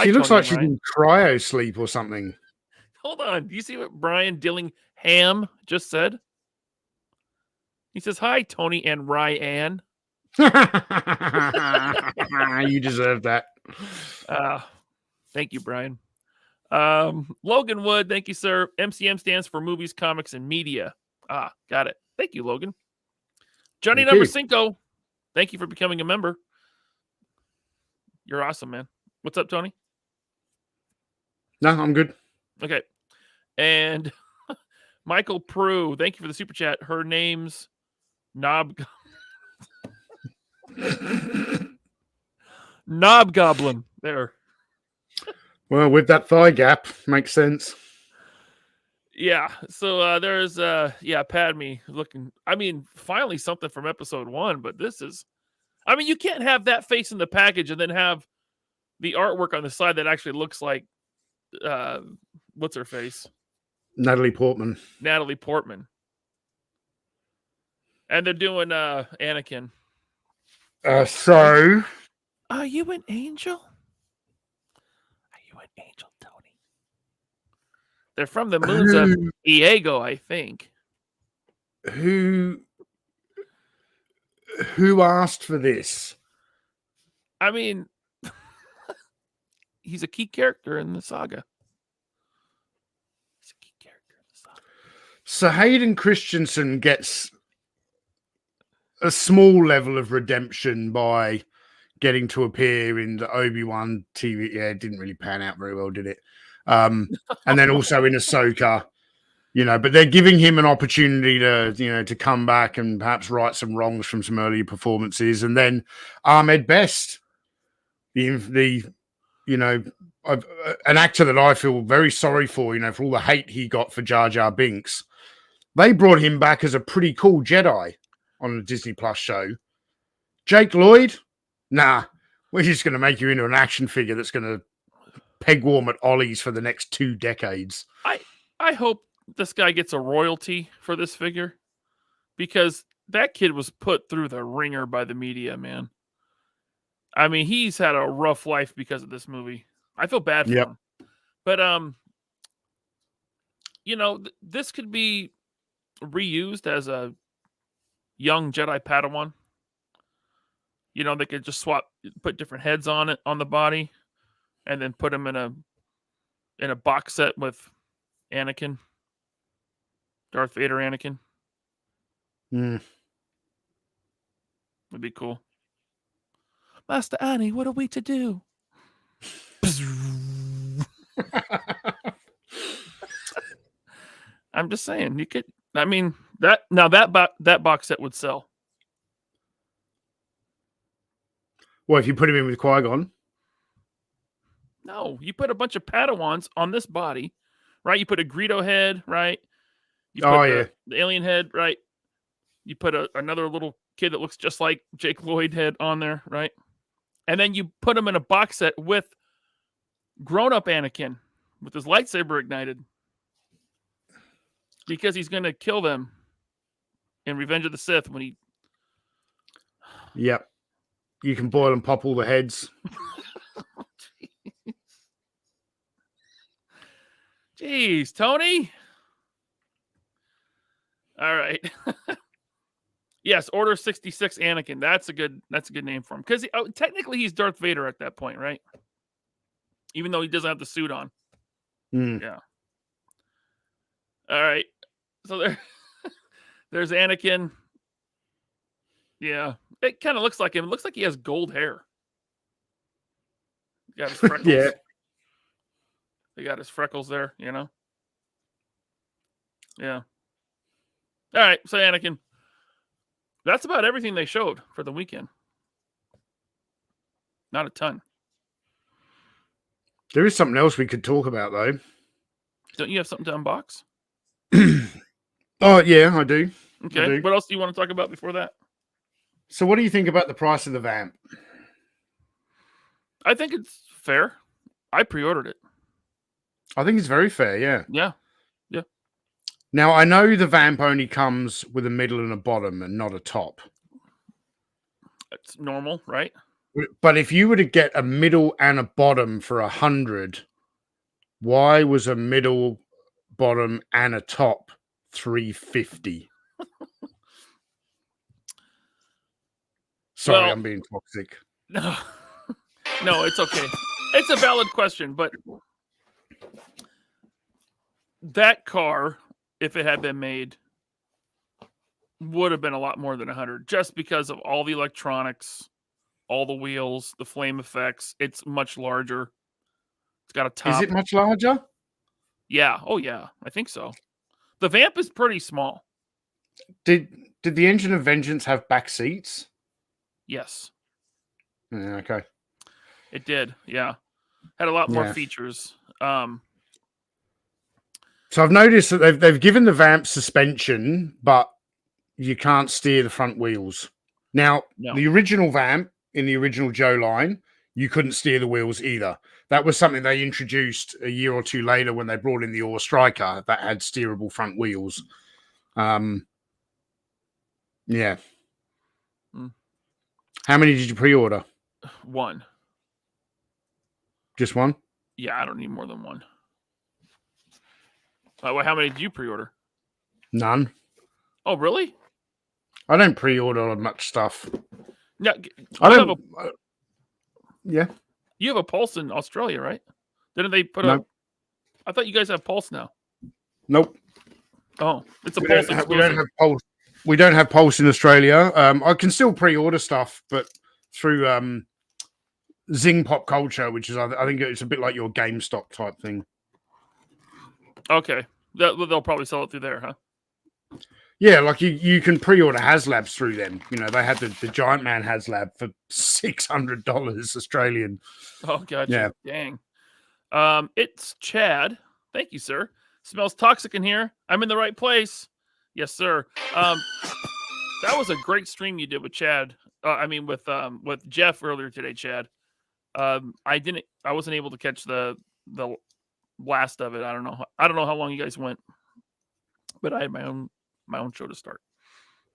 She looks like she's in cryo sleep or something. Hold on. Do you see what Brian Dillingham just said? He says, hi, Tony and Ryan. You deserve that. Thank you, Brian. Logan Wood, thank you, sir. MCM stands for movies, comics, and media. Got it. Thank you, Logan. Johnny number 5, thank you for becoming a member. You're awesome, man. What's up, Tony? No, I'm good. Okay. And Michael Prue, thank you for the super chat. Her name's Knobgoblin. There. Well, with that thigh gap, makes sense. Yeah. So there's Padme looking. I mean, finally something from episode 1, but this is. I mean, you can't have that face in the package and then have the artwork on the side that actually looks like what's her face? Natalie Portman. And they're doing Anakin. So Are you an angel? Are you an angel, Tony? They're from the moons of Diego, I think. Who asked for this? I mean, he's a key character in the saga. So Hayden Christensen gets a small level of redemption by getting to appear in the Obi-Wan TV. Yeah, it didn't really pan out very well, did it? And then also in Ahsoka, but they're giving him an opportunity to come back and perhaps right some wrongs from some earlier performances. And then Ahmed Best, an actor that I feel very sorry for, for all the hate he got for Jar Jar Binks. They brought him back as a pretty cool Jedi on a Disney Plus show. Jake Lloyd, nah, we're just going to make you into an action figure that's going to peg warm at Ollie's for the next 2 decades. I hope this guy gets a royalty for this figure, because that kid was put through the ringer by the media, man. I mean, he's had a rough life because of this movie. I feel bad for him. But, this could be reused as a young Jedi Padawan. They could just put different heads on it, on the body, and then put him in a box set with Anakin. Darth Vader Anakin. Would be cool. Master Annie, what are we to do? I'm just saying, you could. I mean, that box set would sell. Well, if you put him in with Qui-Gon. No, you put a bunch of Padawans on this body, right? You put a Greedo head, right? You put the alien head, right? You put another little kid that looks just like Jake Lloyd head on there, right? And then you put him in a box set with grown-up Anakin with his lightsaber ignited. Because he's going to kill them in Revenge of the Sith when he... Yep. You can boil and pop all the heads. Jeez, Tony. All right. Yes, Order 66 Anakin. That's a good name for him. Because technically he's Darth Vader at that point, right? Even though he doesn't have the suit on. Yeah. All right. So there's Anakin. Yeah. It kind of looks like him. It looks like he has gold hair. He got his freckles. Yeah. He got his freckles there, you know? Yeah. All right. So Anakin. That's about everything they showed for the weekend. Not a ton. There is something else we could talk about, though. Don't you have something to unbox? Oh, yeah, I do. Okay. I do. What else do you want to talk about before that? So what do you think about the price of the vamp? I think it's fair. I pre-ordered it. I think it's very fair, yeah. Yeah. Yeah. Now, I know the vamp only comes with a middle and a bottom and not a top. It's normal, right? But if you were to get a middle and a bottom for 100, why was a middle, bottom, and a top $350? Sorry, I'm being toxic. No, it's okay. It's a valid question, but that car, if it had been made, would have been a lot more than 100, just because of all the electronics, all the wheels, the flame effects. It's much larger. It's got a top. Is it much larger? Yeah. Oh, yeah. I think so. The vamp is pretty small. Did the Engine of Vengeance have back seats? Yes. Yeah, okay. It did. Yeah. Had a lot more features. So I've noticed that they've given the vamp suspension, but you can't steer the front wheels. Now, the original vamp in the original Joe line, you couldn't steer the wheels either. That was something they introduced a year or two later when they brought in the Ore Striker that had steerable front wheels. Yeah. How many did you pre-order? One. Just one? Yeah, I don't need more than one. How many did you pre-order? None. Oh, really? I don't pre-order much stuff. Yeah, yeah. You have a Pulse in Australia, right? Didn't they put a... I thought you guys have Pulse now. Nope. Oh, it's a Pulse exclusive. We don't have Pulse. We don't have Pulse in Australia. I can still pre-order stuff, but through Zing Pop Culture, which is, I think it's a bit like your GameStop type thing. Okay. They'll probably sell it through there, huh? Yeah, like you can pre-order HasLabs through them. You know, they had the Giant Man HasLab for $600 Australian. Oh, gotcha. Yeah. Dang. It's Chad. Thank you, sir. Smells toxic in here. I'm in the right place. Yes, sir. That was a great stream you did with Chad. With Jeff earlier today, Chad. I wasn't able to catch the blast of it. I don't know how long you guys went, but I had my own show to start.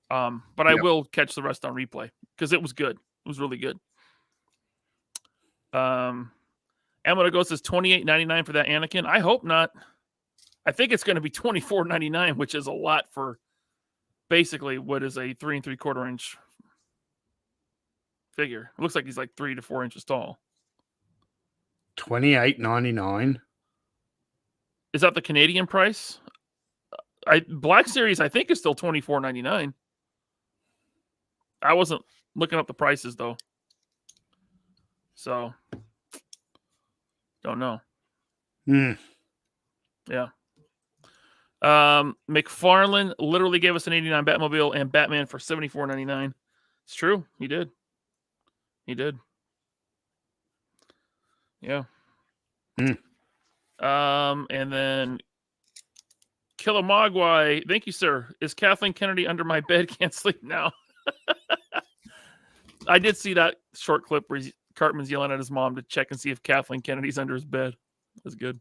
But I will catch the rest on replay because it was good. It was really good. Amado Ghost says $28.99 for that Anakin. I hope not. I think it's going to be $24.99, which is a lot for basically what is a 3 3/4 inch figure. It looks like he's like 3 to 4 inches tall. $28.99. Is that the Canadian price? Black Series, I think, is still $24.99. I wasn't looking up the prices though. So Don't know. Mm. Yeah. McFarlane literally gave us an 89 Batmobile and Batman for $74.99. It's true. He did. Yeah. Mm. And then Killer Mogwai, thank you, sir. Is Kathleen Kennedy under my bed? Can't sleep now. I did see that short clip where Cartman's yelling at his mom to check and see if Kathleen Kennedy's under his bed. That's good.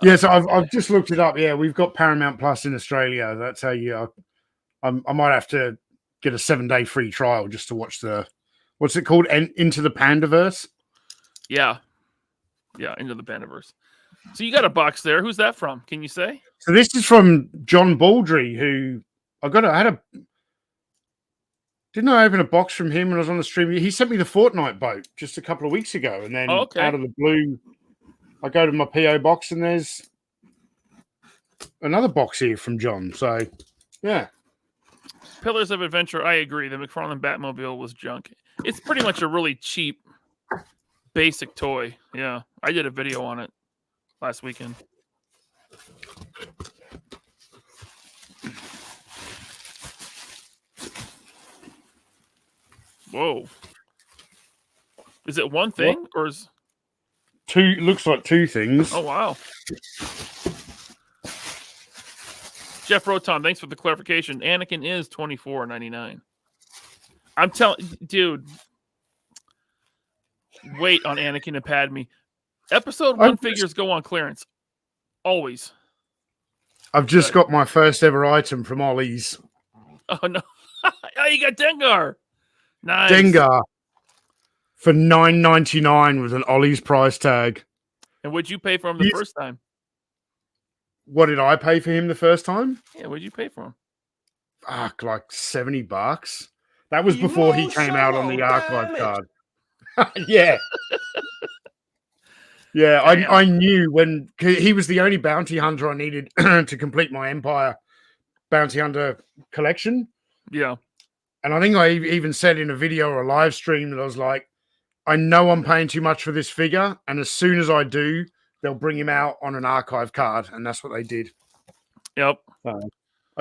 Yeah, so I've just looked it up. Yeah, we've got Paramount Plus in Australia. That's how you. I might have to get a 7-day free trial just to watch what's it called? Into the Pandaverse. Yeah, Into the Pandaverse. So you got a box there. Who's that from? Can you say? So this is from John Baldry, who didn't I open a box from him when I was on the stream? He sent me the Fortnite boat just a couple of weeks ago, and then out of the blue, I go to my PO box and there's another box here from John. So, yeah. Pillars of Adventure, I agree. The McFarlane Batmobile was junk. It's pretty much a really cheap, basic toy. Yeah, I did a video on it last weekend. Whoa. Is it one thing or is two? Looks like two things. Oh wow. Jeff Roton, thanks for the clarification. Anakin is $24.99. I'm telling, dude. Wait on Anakin and Padme. Episode 1 figures go on clearance. Always. I've just got my first ever item from Ollie's. Oh no! Oh, you got Dengar. Nice. Dengar for $9.99 with an Ollie's price tag. And what'd you pay for him the first time? What did I pay for him the first time? Yeah, what'd you pay for him? Like $70. That was before he came out on the archive card. Yeah. Yeah, I knew when he was the only bounty hunter I needed to complete my Empire bounty hunter collection. Yeah. And I think I even said in a video or a live stream that I was like, I know I'm paying too much for this figure. And as soon as I do, they'll bring him out on an archive card. And that's what they did. Yep. I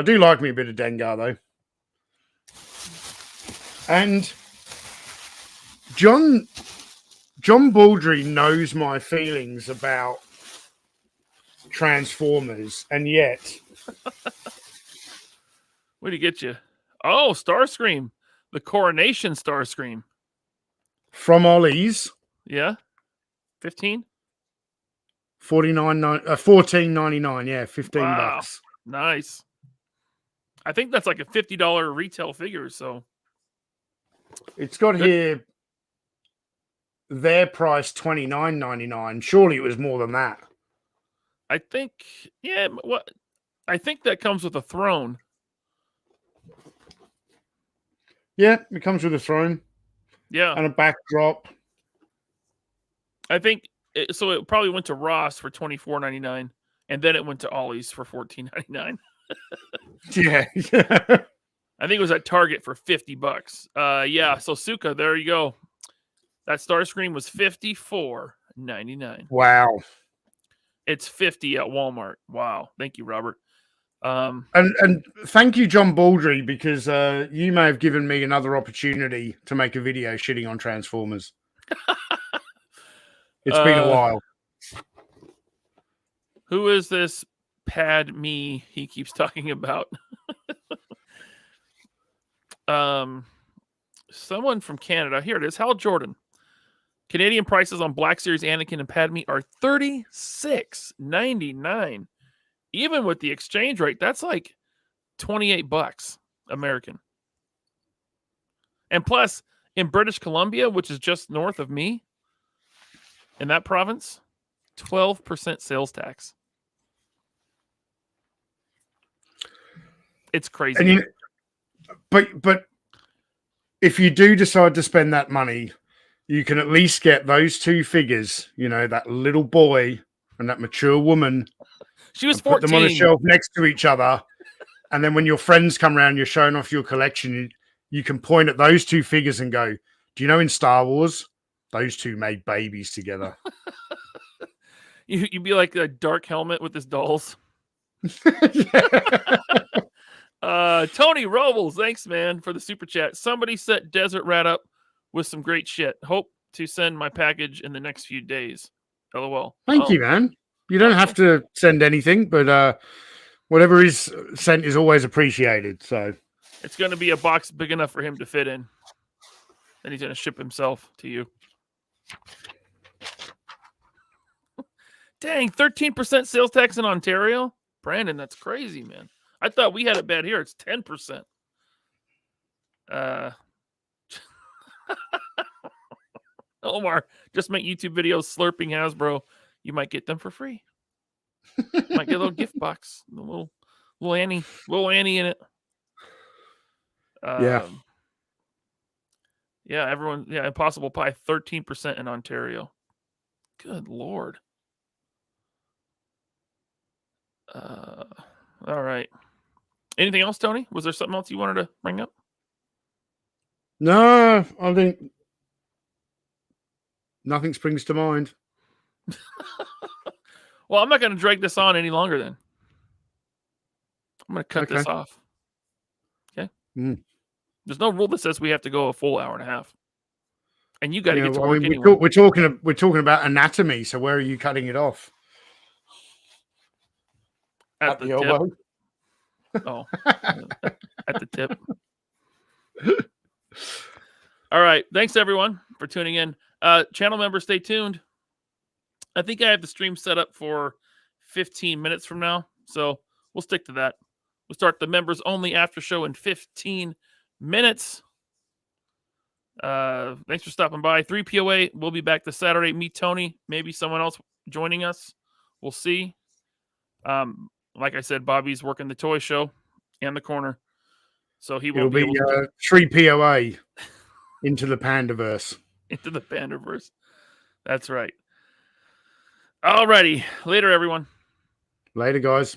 do like me a bit of Dengar, though. And John Baldry knows my feelings about Transformers, and yet... Where'd he get you? Oh, Starscream. The Coronation Starscream. From Ollie's. Yeah. 15? $14.99. Yeah, $15. Nice. I think that's like a $50 retail figure, so... It's got here... Their price $29.99. Surely it was more than that. I think, yeah. What? I think that comes with a throne. Yeah, it comes with a throne. Yeah, and a backdrop. I think so. It probably went to Ross for $24.99, and then it went to Ollie's for $14.99. Yeah. I think it was at Target for $50. Yeah. So Suka, there you go. That Starscream was $54.99. Wow. It's $50 at Walmart. Wow. Thank you, Robert. And thank you, John Baldry, because you may have given me another opportunity to make a video shitting on Transformers. It's been a while. Who is this Padme he keeps talking about? Someone from Canada. Here it is. Hal Jordan. Canadian prices on Black Series Anakin and Padme are $36.99. Even with the exchange rate, that's like $28 American. And plus, in British Columbia, which is just north of me, in that province, 12% sales tax. It's crazy. And but if you do decide to spend that money, you can at least get those two figures, you know, that little boy and that mature woman. She was 14. Put them on a shelf next to each other. And then when your friends come around, you're showing off your collection. You can point at those two figures and go, do you know in Star Wars, those two made babies together. You'd be like a Dark Helmet with his dolls. Tony Robles, thanks, man, for the super chat. Somebody set Desert Rat up with some great shit. Hope to send my package in the next few days. LOL. Thank you, man. You don't have to send anything, but whatever is sent is always appreciated. So it's going to be a box big enough for him to fit in. Then he's going to ship himself to you. Dang, 13% sales tax in Ontario? Brandon, that's crazy, man. I thought we had it bad here. It's 10%. Omar, just make YouTube videos slurping Hasbro. You might get them for free. Might get a little gift box. A little Annie in it. Yeah, everyone. Yeah, Impossible Pie, 13% in Ontario. Good Lord. All right. Anything else, Tony? Was there something else you wanted to bring up? No, I think nothing springs to mind. Well, I'm not going to drag this on any longer then. I'm going to cut this off. Okay? There's no rule that says we have to go a full hour and a half. And you got to get to work anyway. We're talking about anatomy, so where are you cutting it off? At the elbow. Oh. At the tip. All right. Thanks, everyone, for tuning in. Channel members, stay tuned. I think I have the stream set up for 15 minutes from now, so we'll stick to that. We'll start the members only after show in 15 minutes. Thanks for stopping by. 3POA, we'll be back this Saturday. Me, Tony, maybe someone else joining us. We'll see. Like I said, Bobby's working the toy show and the corner, so he will be able to 3POA into the Pandaverse. Into the Pandaverse. That's right. All righty. Later, everyone. Later, guys.